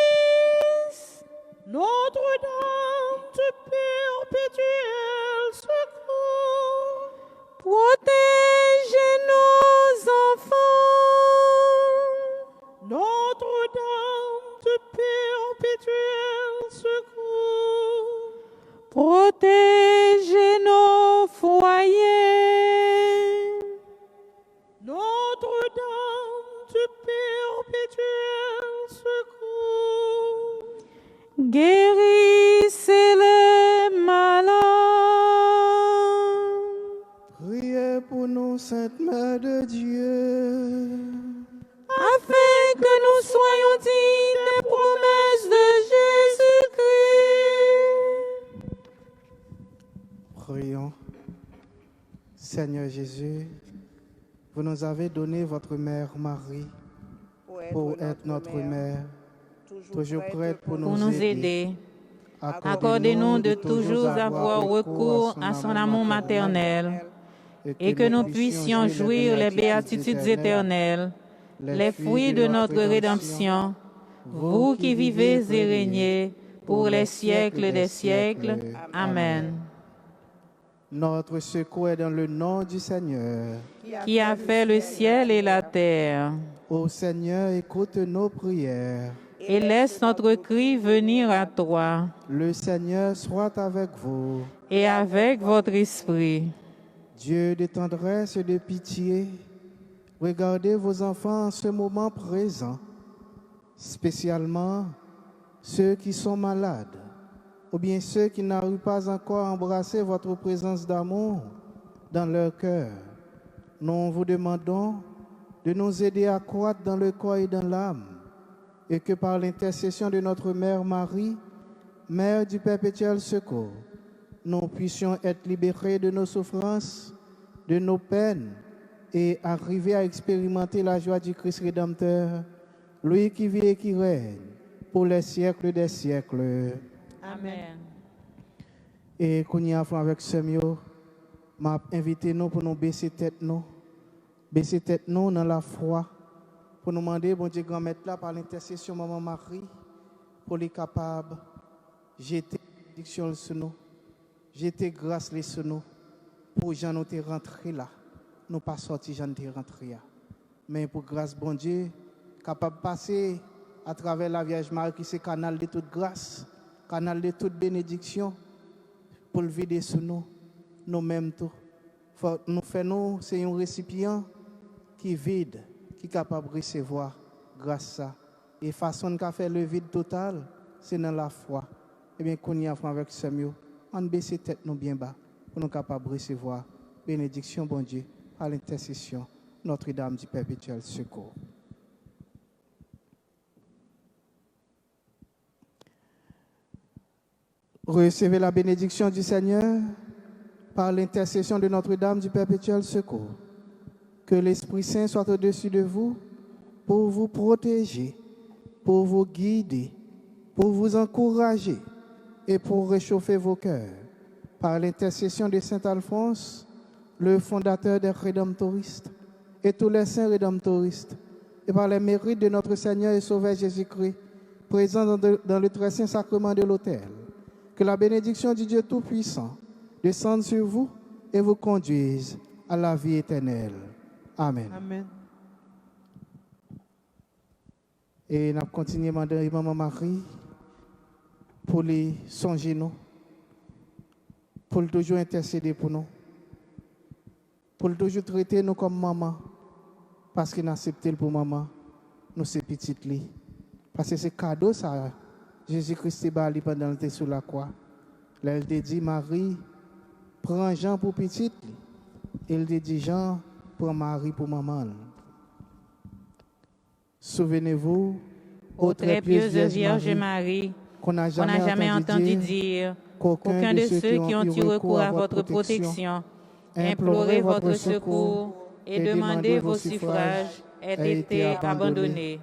l'Église. Notre-Dame du perpétuel secours, Protégez nos enfants. Notre-Dame du perpétuel secours, Protégez nos foyers. Notre-Dame du perpétuel secours, Guérissez les malades. Priez pour nous, Sainte Mère de Dieu. Afin que nous soyons dignes des promesses de Jésus-Christ. Prions. Seigneur Jésus, vous nous avez donné votre mère Marie pour être notre mère, toujours prête pour Pour nous nous aider, Accordez-nous accordez-nous de toujours avoir recours à son amour maternel et que nous puissions jouir les béatitudes éternelles, les fruits de notre rédemption, vous qui vivez et régnez pour les siècles des siècles. Amen. Notre secours est dans le nom du Seigneur. Qui a fait le ciel et la terre, Ô Seigneur, écoute nos prières. et laisse notre cri venir à toi, Le Seigneur soit avec vous. et avec votre esprit. Dieu de tendresse et de pitié, regardez vos enfants en ce moment présent, spécialement ceux qui sont malades, ou bien ceux qui n'arrivent pas encore à embrasser votre présence d'amour dans leur cœur. Nous vous demandons de nous aider à croître dans le corps et dans l'âme, et que par l'intercession de notre Mère Marie, Mère du perpétuel secours, nous puissions être libérés de nos souffrances, de nos peines, et arriver à expérimenter la joie du Christ Rédempteur, lui qui vit et qui règne pour les siècles des siècles. Amen. Et qu'on y a fait avec ce mieux, m'a invité nous pour nous baisser tête nous dans la foi, pour nous demander, bon Dieu, grand-mère là, par l'intercession de Maman Marie, pour les capables, jeter bénédiction sur nous, jeter grâce sur nous, pour gens nous rentrer là, nous pas sortir gens nous rentrer là. Mais pour grâce, bon Dieu, capable de passer à travers la Vierge Marie qui est canal de toute grâce, canal de toute bénédiction, pour le vider sur nous, nous-mêmes tout. Nous faisons, c'est un récipient qui est vide, qui est capable de recevoir grâce à ça. Et façon qu'a fait le vide total, c'est dans la foi. Eh bien, qu'on y a fait avec ce mieux, on baisse tête nous bien bas, pour nous capables de recevoir bénédiction, bon Dieu, à l'intercession Notre-Dame du perpétuel secours. Recevez la bénédiction du Seigneur par l'intercession de Notre-Dame du perpétuel secours. Que l'Esprit Saint soit au-dessus de vous pour vous protéger, pour vous guider, pour vous encourager et pour réchauffer vos cœurs. Par l'intercession de Saint Alphonse, le fondateur des rédemptoristes, et tous les saints rédemptoristes, et par les mérites de notre Seigneur et Sauveur Jésus-Christ, présent dans le très saint sacrement de l'autel, que la bénédiction du Dieu Tout-Puissant descende sur vous et vous conduise à la vie éternelle. Amen. Amen. Et nous continuons à demander à Maman Marie pour les songer nous, pour toujours intercéder pour nous, pour toujours traiter nous comme maman, parce qu'il a accepté pour maman, nous c'est petite li. Parce que c'est cadeau ça, Jésus-Christ bali pendant le temps sur la croix. Là, il te dit, Marie, prends Jean pour petite li. Il te dit, Jean, prends Marie pour maman. Souvenez-vous, ô très pieuse Vierge Marie, qu'on n'a jamais entendu dire qu'aucun de ceux qui ont eu recours à votre protection, imploré votre secours et demandé vos suffrages, ait été abandonné.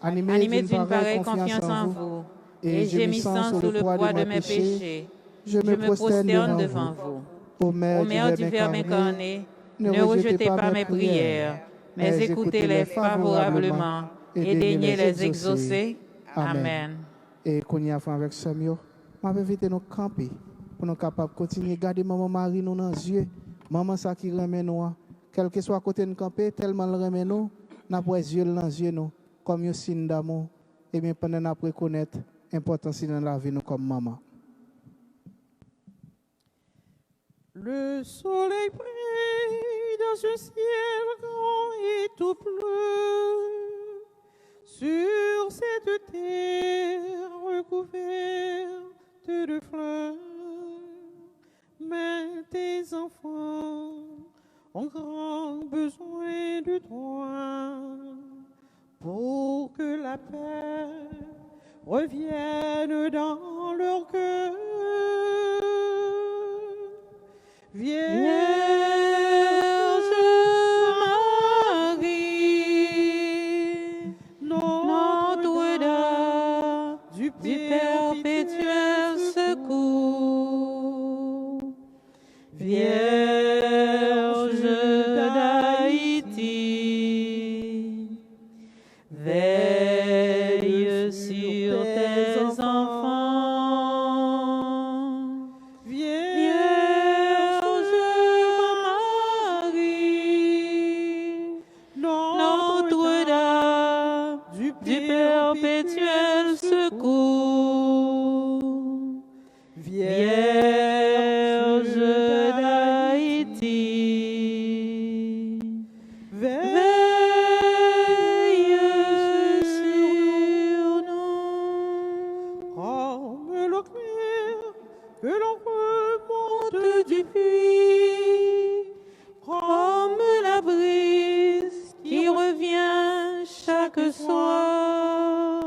Animé d'une pareille confiance en vous, et gémissant sous le poids de mes péchés, je me prosterne devant vous. Ô Mère du Verbe incarné, ne rejetez pas mes prières, mais écoutez-les favorablement et daignez les exaucer. Amen. Et qu'on y a fait avec Samuel, je vais inviter nous camper pour nous capables de continuer à garder Maman Marie nous dans les yeux. Maman, ça qui remet nous, quel que soit côté de camper, tellement le remet nous, n'a pas les yeux dans les yeux nous, comme un signe d'amour. Et bien pendant nous reconnaître l'importance dans la vie nous comme maman. Le soleil brille dans ce ciel grand et tout bleu, sur cette terre recouverte de fleurs. Mais tes enfants ont grand besoin de toi pour que la paix revienne dans leur cœur. Vierge Marie, Notre-Dame du perpétuel secours, Vierge d'Haïti, veille sur tes enfants. Perpétuel secours, Vierge d'Haïti, veille sur nous. Comme le clair que l'on remonte du puits, comme la brise qui revient chaque soir.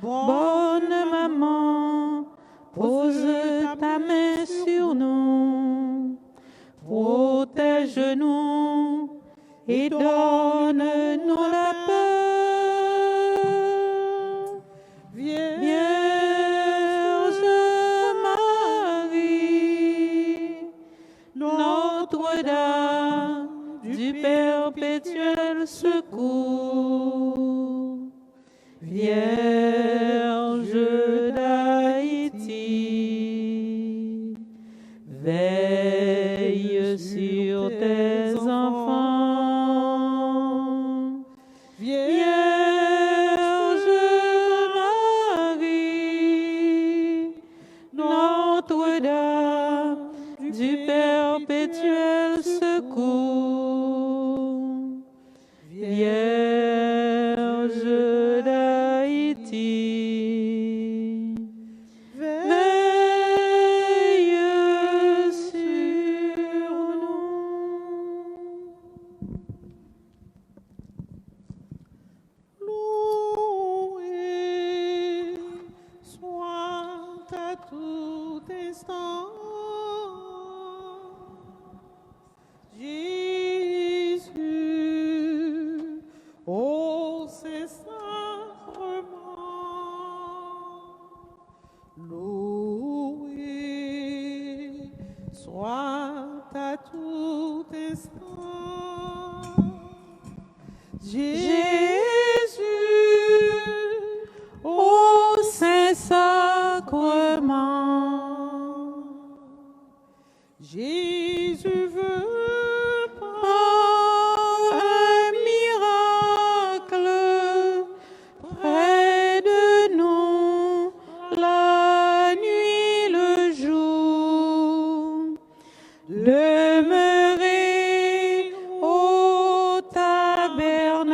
Bonne maman, pose ta main sur nous, protège-nous et donne-nous la paix. Vierge Marie, Notre-Dame du perpétuel secours, Vierge d'Haïti, veille sur tes enfants. Vierge Marie, Notre-Dame du perpétuel secours, Vierge d'Haïti, veille sur nous. Loué soit à tout instant soit à tout instant. Jésus, Au Saint-Sacrement, Jésus veut par un miracle près de nous, la nuit, le jour, demeurer au tabernacle,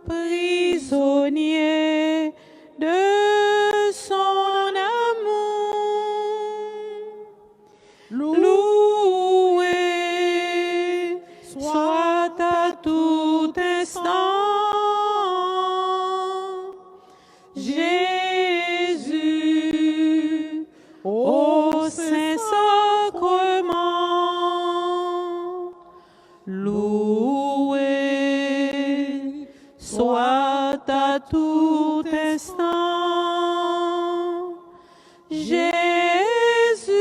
prisonnier de son amour. Loué soit à tout instant Jésus au Saint-Sacrement. Loué soit à tout instant Jésus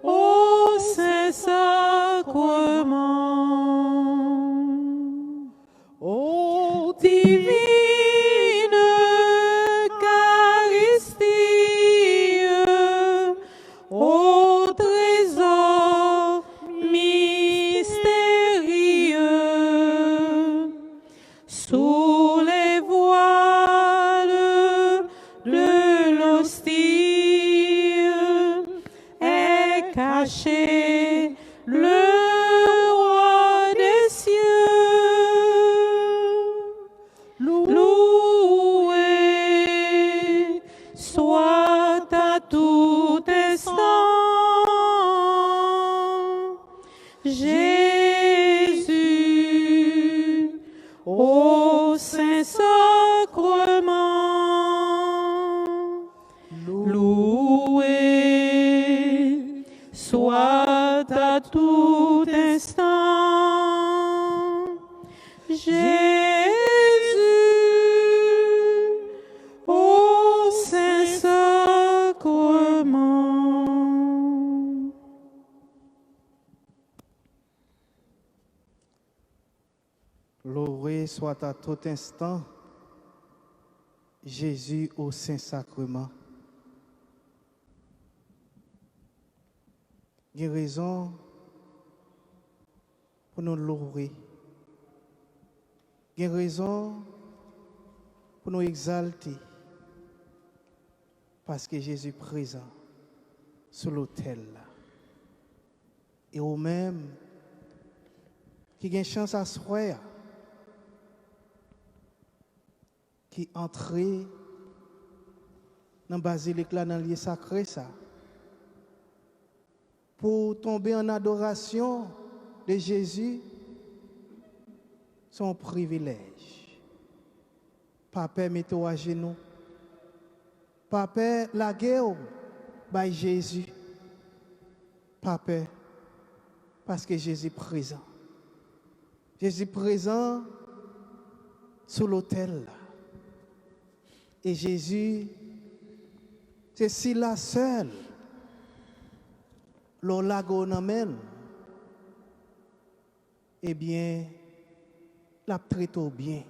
au Saint-Sacrement. ô Divine Eucharistie, ô trésor mystérieux, sous les voiles de l'hostie est caché le roi des cieux. Loué soit à tout instant Jésus au Saint-Sacrement. Loué soit à tout instant Jésus au Saint-Sacrement. Loué soit à tout instant Jésus au Saint-Sacrement. Il y a raison pour nous louer. Il y a raison pour nous exalter. Parce que Jésus est présent sur l'autel. Et au même, qui a une chance à se faire, qui entre dans la basilique, là, dans le lieu sacré, ça, pour tomber en adoration de Jésus, son privilège. Papa, mets-toi à genoux. Papa, la guerre, by Jésus. Papa, parce que Jésus est présent. Jésus est présent sur l'autel. Et Jésus, c'est si la seule, l'on lago namel, eh bien, la traite bien.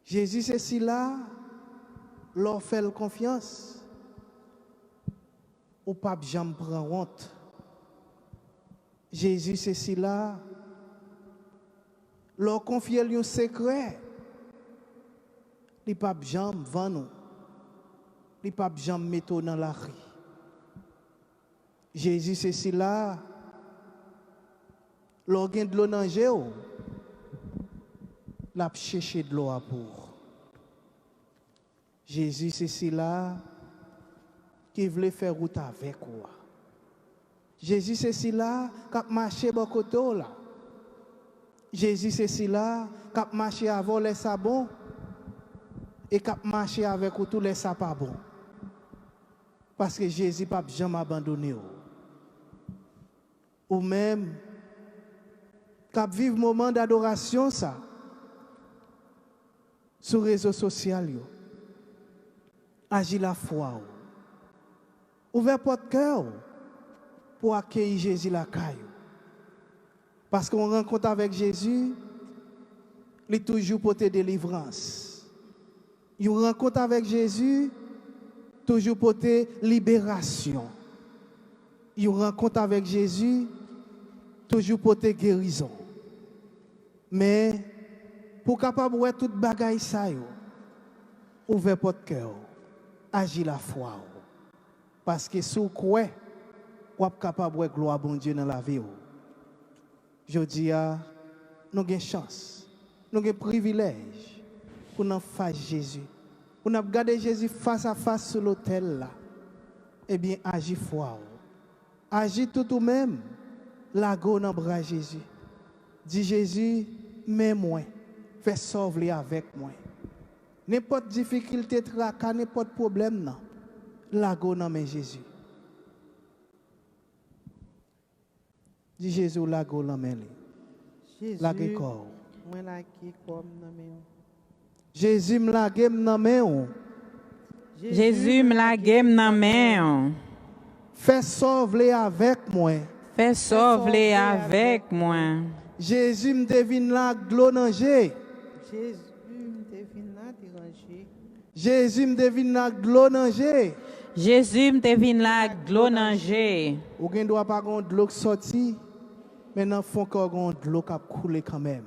Jésus, c'est si là, l'on fait confiance, ou pas jamais prend honte. Jésus, c'est si là, l'on confie un secret, les papes jamais vend nous, les papes jamais mettent dans la rue. Jésus, c'est si là, l'on gagne de l'eau dans le l'a cherché de l'eau à pour. Jésus, c'est si là, qui voulait faire route avec quoi. Jésus, c'est si là, qui a marché beaucoup de là. Jésus, c'est si là, qui a marché avant les sabons et qui a marché avec tous les sapins bons. Parce que Jésus n'a jamais abandonné. Ou même, qui vivre moment d'adoration, ça, sur les réseaux sociaux, agit la foi. Ouvrez votre cœur pour accueillir Jésus la caille. Parce qu'on rencontre avec Jésus, il est toujours pour tes délivrances. Une rencontre avec Jésus, toujours pour tes libérations. Une rencontre avec Jésus, toujours pour tes guérisons. Mais pour capable de toute bagaille ça, ouvrez votre cœur, agis la foi. Parce que si vous croyez, vous êtes capable de gloire à Dieu dans la vie. Je dis, nous avons une chance, nous avons un privilège pour nous faire Jésus. Pour nous garder Jésus face à face sur l'autel là. Eh bien, agis foi. Agis tout ou même. La go dans bras Jésus. Dis Jésus, mets-moi. Fais sauver avec moi. N'importe difficulté, tracas, n'importe problème, non. La go dans mes Jésus. Dis Jésus, la go dans mes Jésus, la corps. moi la qui comme dans mes Jésus me la game dans mes Jésus me la game dans main. Fais sauver avec moi. Fais sauver avec moi. Jésus me devine la glonanger. Jésus me devine la déranger. Jésus me devine la glonanger. Jésus me devine la glonanger. Ou gen doit pas gon de l'eau sorti, mais dans fond encore gon de l'eau qui a coulé quand même.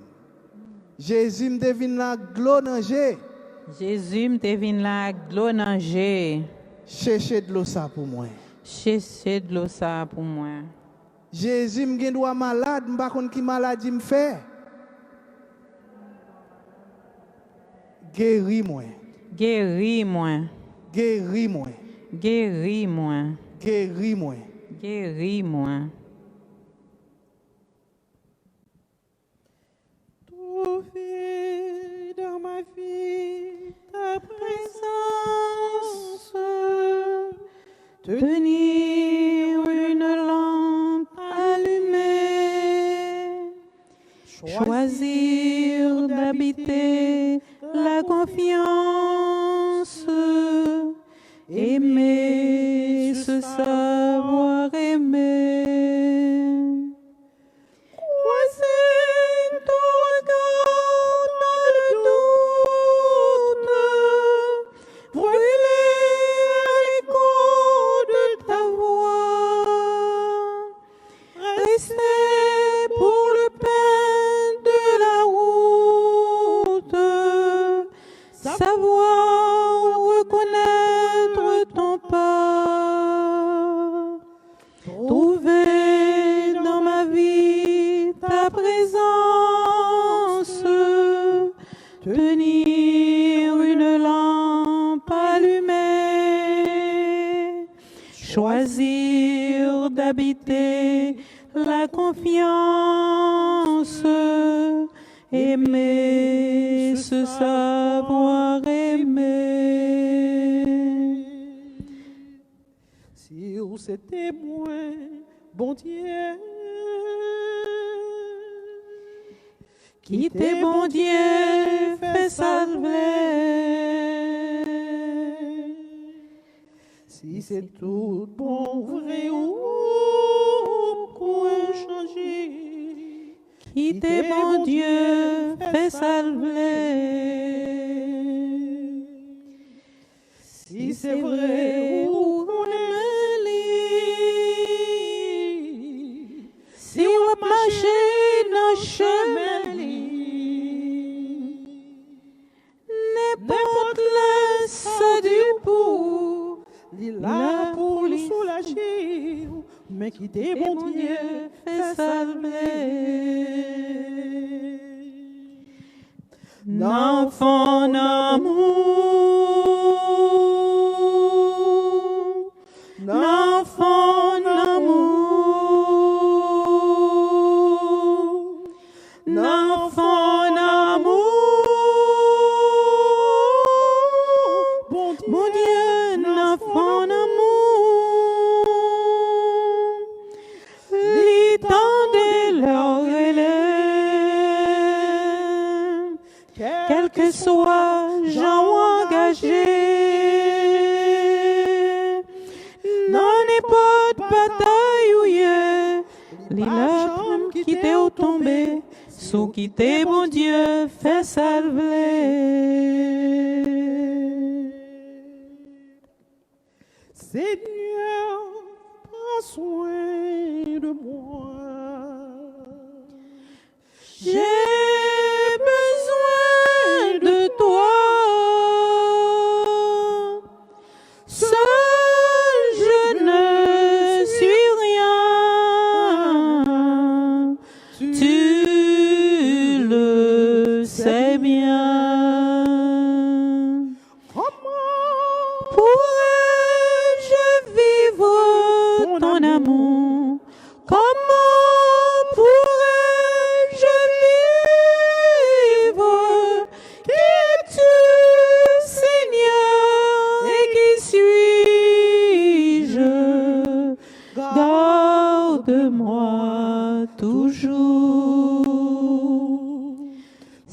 Jésus me devine la glonanger. Jésus me devine la glonanger. Cherchez de l'eau ça pour moi. Cherchez de l'eau ça pour moi. Jésus me gen doit malade, m'pa konn ki maladie me fait. Guéris-moi. Guéris-moi. Guéris-moi. Guéris-moi. Guéris-moi. Guéris-moi. Trouver dans ma vie ta présence, Tenir une lampe allumée. Choisir d'habiter la confiance. Aimer, se savoir aimer. Croiser ton regard dans le doute. Brûler l'écho de ta voix. Rester pour le pain de la route. Savoir reconnaître ton pas. Trouver dans ma vie ta présence. Tenir une lampe allumée. Choisir d'habiter la confiance. Aimer, se savoir aimer. Si vous êtes témoin, bon Dieu, Qui t'est bon Dieu fait salver. si c'est tout bon, vrai ou quoi changer, Qui t'est bon Dieu fait salver. si c'est vrai ou qu'on Si on marche dans le chemin, n'importe le saut du bout, là pour le soulager, mais qui t'est bon Dieu fait salver. N'enfant d'amour, n'enfant d'amour, n'enfant d'amour, Bon mon Dieu, n'enfant d'amour, l'étendez leur relève, quel que soit Jean n'importe bataille ou yé, li la femme qui t'est au tombé, sous qui t'est bon Dieu, fait salver. Seigneur, prends soin de moi. J'ai besoin de toi. Seul je ne suis rien. Tu le sais bien. Comment Pourrais-je vivre ton amour? Comment pourrais-je vivre? Qui es-tu, Seigneur, et qui suis-je? Garde-moi toujours.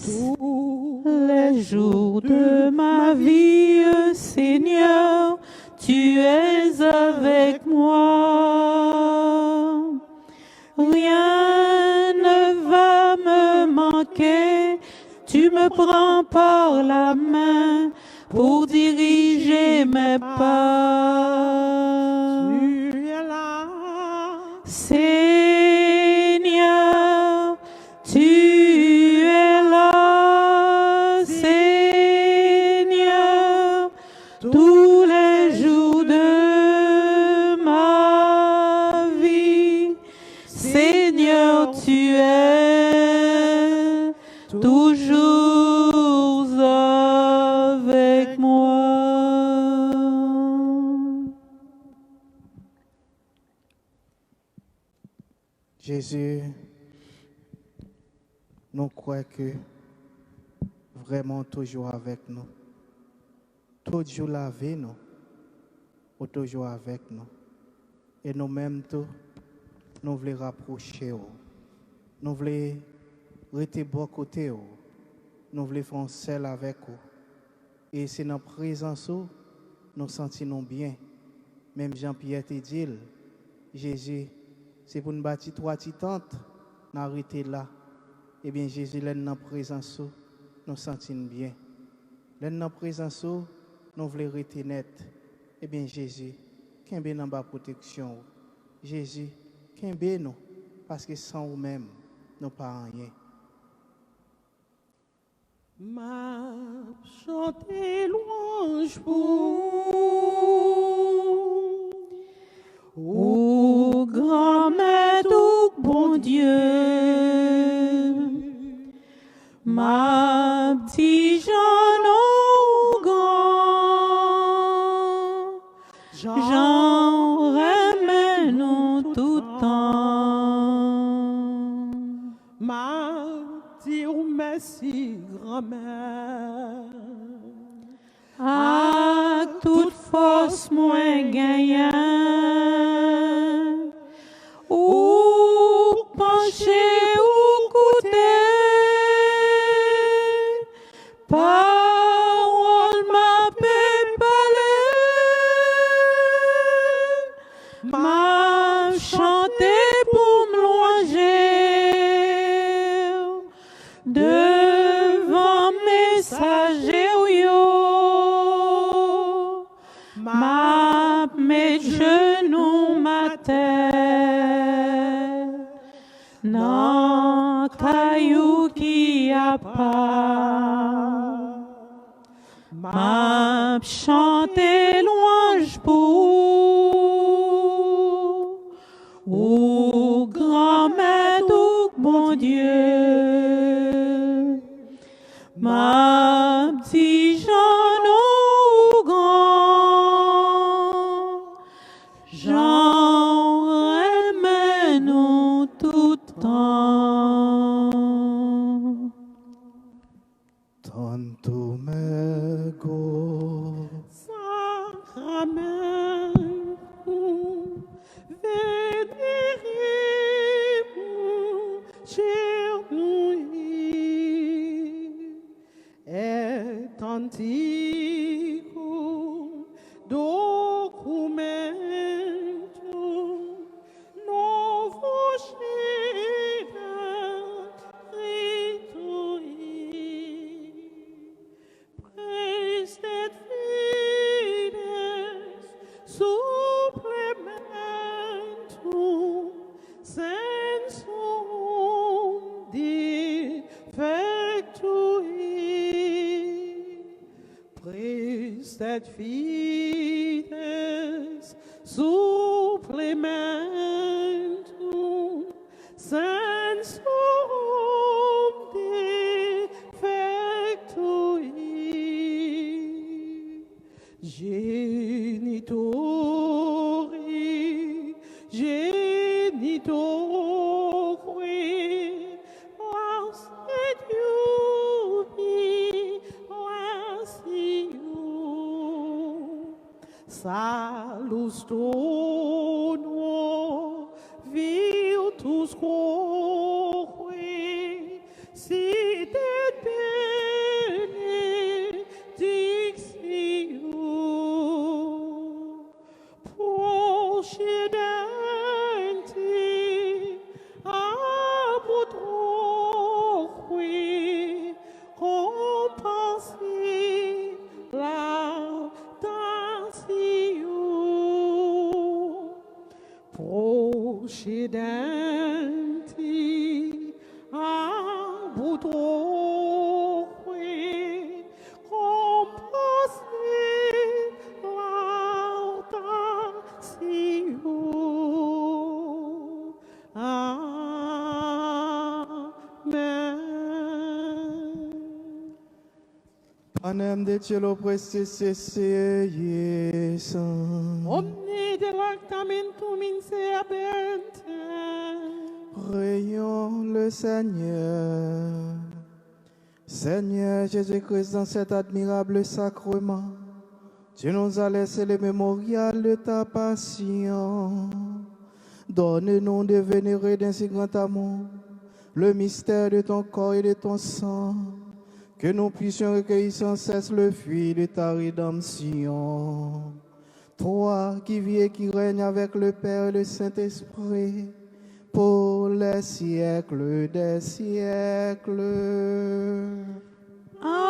Tous les jours de ma vie, Seigneur, tu es avec moi. Rien ne va me manquer. Tu me prends par la main pour diriger mes pas. tu es là? Seigneur, tu es là, Seigneur, tous les jours de ma vie. Seigneur, tu es toujours avec moi. Jésus, nous croyons que vraiment toujours avec nous. Toujours la vie, nous, ou toujours avec nous. Et nous-mêmes, tout, nous voulons rapprocher. Nous voulons rester bon côté. Nous voulons faire un seul avec vous. Et c'est dans la présence où nous sentons bien. Même Jean-Pierre te dit, Jésus, c'est pour nous bâtir 3 petites tentes, nous arrêter là. Eh bien, Jésus, là, dans la présence où nous sentons bien. Là, dans la présence où nous voulons rester net. Eh bien, Jésus, qu'un bien dans la protection. Jésus, qu'un bien nous, parce que sans nous-mêmes, nous pas rien. Ma chanter louange pour Ô grand maître, bon Dieu, ma petite Jeanne au grand, j'en remets nous tout temps. ma dire merci grand-mère. À toute force moins gagnant, ou pencher ou coûter, parole m'a parler, m'a chanter pour me longer devant messager yo, m'a mes genoux ma terre, non caillou qui a pas, m'a chanter louange pour au grand maître bon Dieu, ma petite Jeanne au grand, j'en remets nous tout temps. Tanto me go, Sacrament, vénérez-vous, cher nous, et antico, documento, Christ et fides supplementum sensum defectui genitori genitori laset iubi lasciu salus dono virtus quoque sit et benedictio procedenti apud quoque compassi laudatio procedenti apud quoque compassi laudatio. Amen. Panem de cielo prestesse Iesan. Omne delectamentum inseabente. Prions le Seigneur. Seigneur Jésus-Christ, dans cet admirable sacrement, tu nous as laissé le mémorial de ta passion. Donne-nous de vénérer d'un si grand amour le mystère de ton corps et de ton sang, que nous puissions recueillir sans cesse le fruit de ta rédemption. Toi qui vis et qui règnes avec le Père et le Saint-Esprit, pour les siècles des siècles. Amen.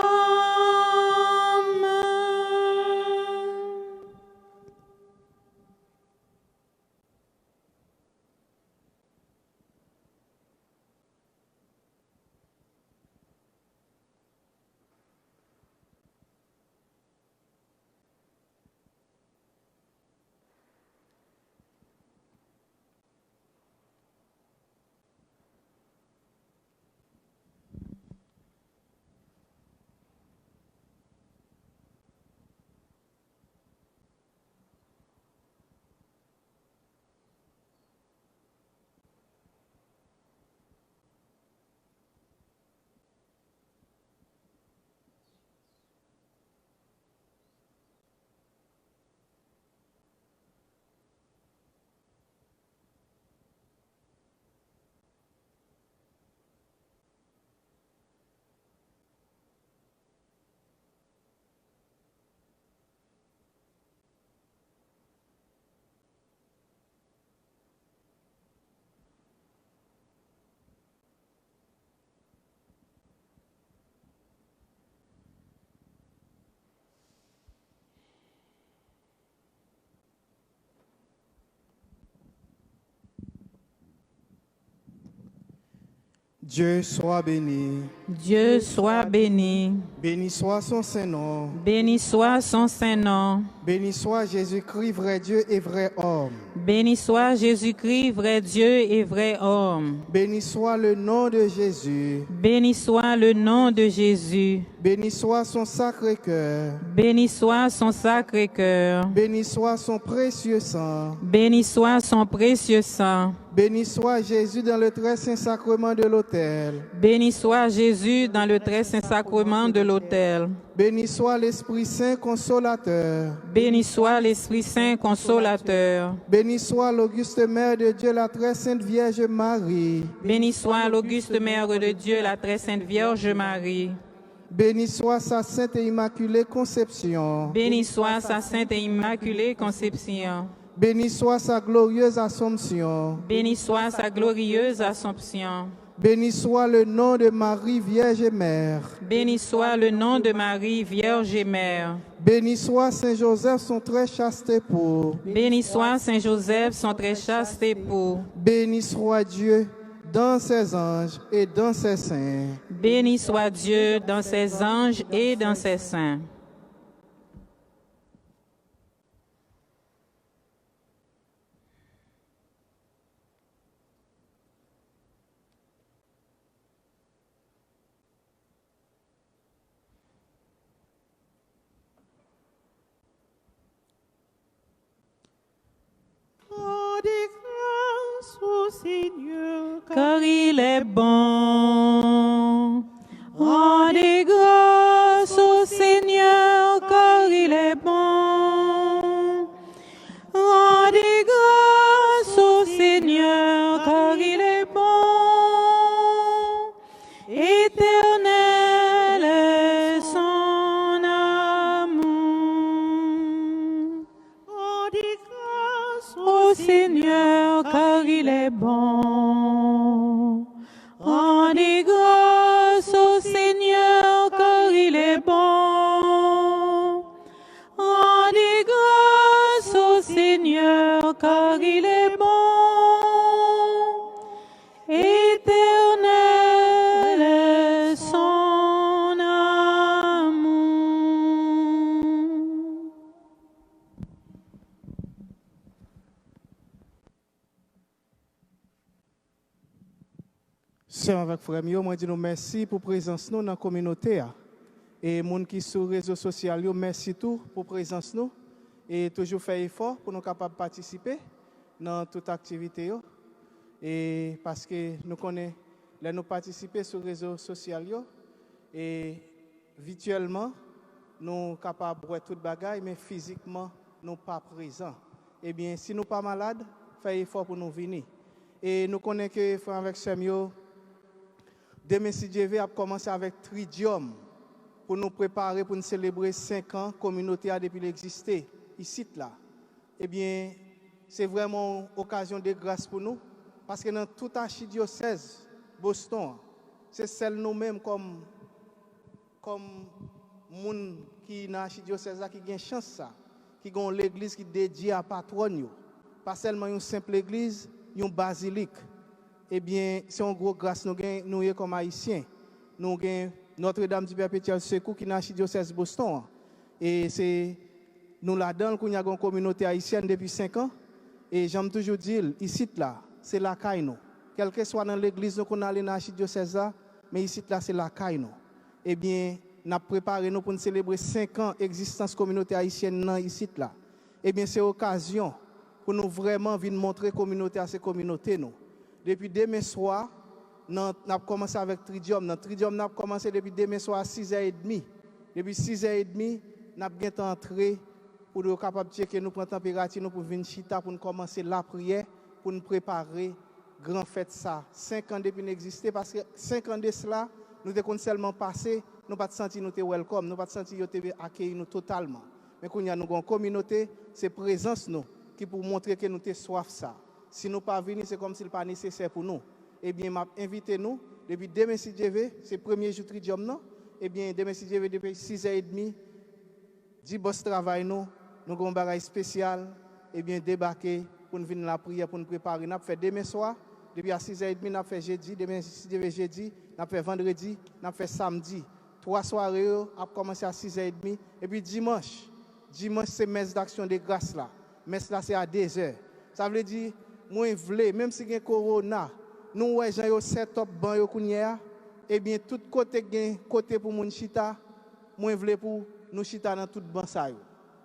Dieu soit béni. Dieu soit béni. Béni soit son Saint-Nom. Béni soit son Saint-Nom. Béni soit Jésus-Christ, vrai Dieu et vrai homme. Béni soit Jésus-Christ, vrai Dieu et vrai homme. Béni soit le nom de Jésus. Béni soit le nom de Jésus. Béni soit son Sacré-Cœur. Béni soit son Sacré-Cœur. Béni soit son précieux sang. Béni soit son précieux sang. Béni soit Jésus dans le très saint sacrement de l'autel. Béni soit Jésus dans le très saint sacrement de l'autel. Béni soit l'Esprit Saint consolateur. Béni soit l'Esprit Saint consolateur. Béni soit l'auguste Mère de Dieu, la très sainte Vierge Marie. Béni soit l'auguste Mère de Dieu, la très sainte Vierge Marie. Béni soit sa sainte et immaculée conception. Béni soit sa sainte et immaculée conception. Béni soit sa glorieuse Assomption. Béni soit sa glorieuse Assomption. Béni soit le nom de Marie, Vierge et Mère. Béni soit le nom de Marie, Vierge et Mère. Béni soit Saint Joseph, son très chaste époux. Béni soit Saint Joseph, son très chaste époux. Béni soit Dieu dans ses anges et dans ses saints. Béni soit Dieu dans ses anges et dans ses saints. car il est bon. Rendez grâce au Seigneur, car il est bon. Rendez grâce au Seigneur, car il est bon. Éternel est son amour. Rendez grâce au Seigneur, car il est bon. Rendez grâce au Seigneur, car il est bon. Rendez grâce au Seigneur, car il est bon. Éternel est son amour. Sœur avec frère Mio, moi dis nous merci pour présence nous dans la communauté. Et les gens qui sont sur les réseaux sociaux, merci tout pour présence nous. Et toujours faire effort pour nous capables de participer dans toute activité. Et parce que nous connaissons, là nous participer sur les réseaux sociaux et virtuellement, nous sommes capables de voir toute bagaille, mais physiquement, nous ne sommes pas présents. Eh bien, si nous ne sommes pas malades, faire effort pour nous venir. Et nous connaissons que frère avec Samuel, demain, si Dieu veut, a commencé avec Tridium pour nous préparer pour nous célébrer 5 ans communauté depuis l'exister ici là. Eh bien, c'est vraiment une occasion de grâce pour nous parce que dans tout archidiocèse Boston, c'est celle nous-mêmes comme monde qui dans l'archidiocèse qui gagne chance ça, qui ont l'église qui dédiée à patron, pas seulement une simple église, une basilique. Eh bien, c'est une grosse grâce nous comme haïtiens. Nous avons Notre-Dame du Perpétuel Secours qui est dans l'archidiocèse Boston. Et c'est nous là-dedans qu'on a une communauté haïtienne depuis 5 ans. Et j'aime toujours dire, ici là, c'est la caille nous. Quel que soit dans l'église qu'on a dans l'archidiocèse là, mais ici là, c'est la caille nous. Eh bien, nous avons préparé nous pour nous célébrer 5 ans d'existence communauté haïtienne ici là. Eh bien, c'est l'occasion pour nous vraiment venir montrer communauté à ces communautés nous. Depuis demain soir, nous avons commencé avec Tridium. Dans Tridium, nous avons commencé depuis demain soir à 6h30. Depuis 6h30, nous avons entré pour nous capables de checker, nous prendre température, pour venir chita, pour nous commencer la prière, pour nous préparer grand fête ça. 5 ans depuis n'exister, parce que 5 ans de cela, nous avons seulement passé, nous pas senti nous welcome, nous pas senti nous accueillir nous totalement. Mais quand nous avons une communauté, c'est présence nous qui pour montrer que nous avons soif ça. Si nous ne pas venir, c'est comme s'il n'est pas nécessaire pour nous. Eh bien, m'a invité nous, depuis demain si Dieu veut, c'est le premier jour Tridium, non? Eh bien, demain si Dieu veut, depuis 6h30, 10 boss travail nous avons un bagage spécial, eh bien, débarquer pour nous venir la prière, pour nous préparer. Nous avons fait demain soir, depuis à 6h30, nous avons fait jeudi, demain si Dieu veut jeudi, nous avons fait vendredi, nous avons fait samedi. 3 soirées, nous avons commencé à 6h30, et puis dimanche, c'est messe d'action de grâce là. Messe là, c'est à 2h. Ça veut dire, moi, même si il y a corona, nous, ouais, j'ai un set-up ban yo kounya, eh bien, tout côté pour mon chita, moi, je pour nous chita dans tout ban ça yo.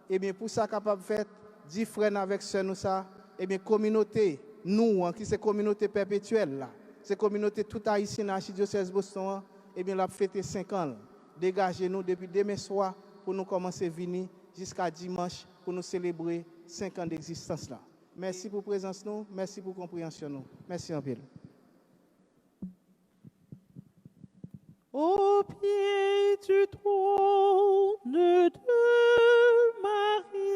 Eh bien, pour ça, capable de faire, 10 frères avec sœurs nous ça, eh bien, communauté, nous, qui c'est communauté perpétuelle là, c'est communauté tout haïtienne, archidiocèse Boston, eh bien, la fête 5 ans. Dégagez-nous depuis demain soir pour nous commencer à venir jusqu'à dimanche pour nous célébrer 5 ans d'existence là. Merci pour la présence, nous. Merci pour la compréhension. Nous. Merci en pile. Au pied du trône de Marie,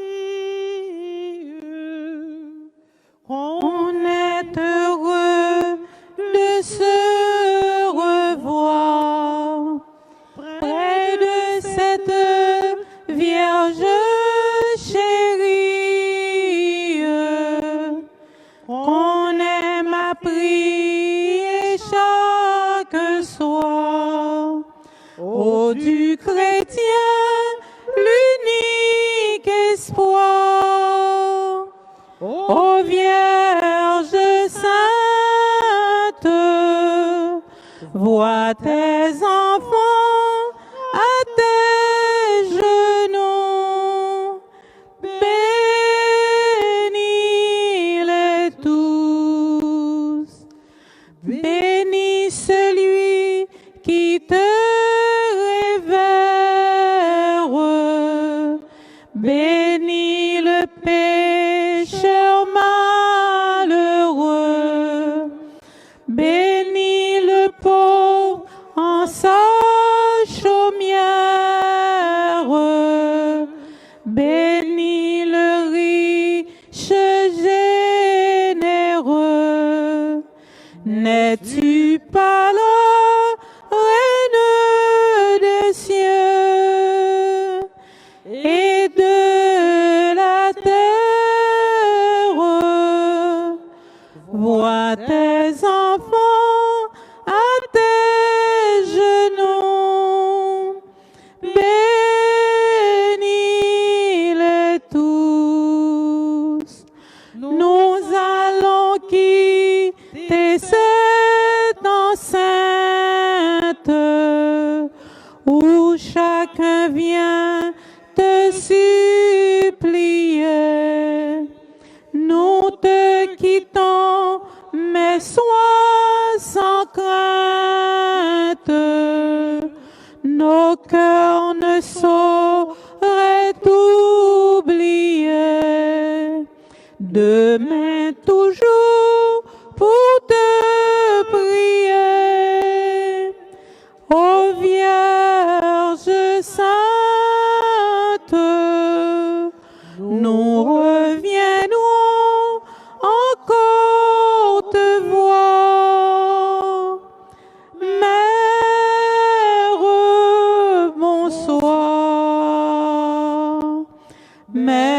on est heureux de se revoir près de cette Vierge chérie, qu'on aime à prier chaque soir. Ô du chrétien, l'unique espoir. Ô Vierge sainte, vois tes enfants à tes genoux, bénis-les tous. n'es-tu pas la reine des cieux et de la terre? Vois tes enfants à tes genoux, bénis-les tous. Nous allons quitter cette enceinte où chacun vient te supplier. Nous te quittons, mais sois sans crainte. Nos cœurs ne sauraient t'oublier. Demain toujours pour te prier. Ô Vierge sainte, nous reviendrons encore te voir. Mère, bonsoir. Mère,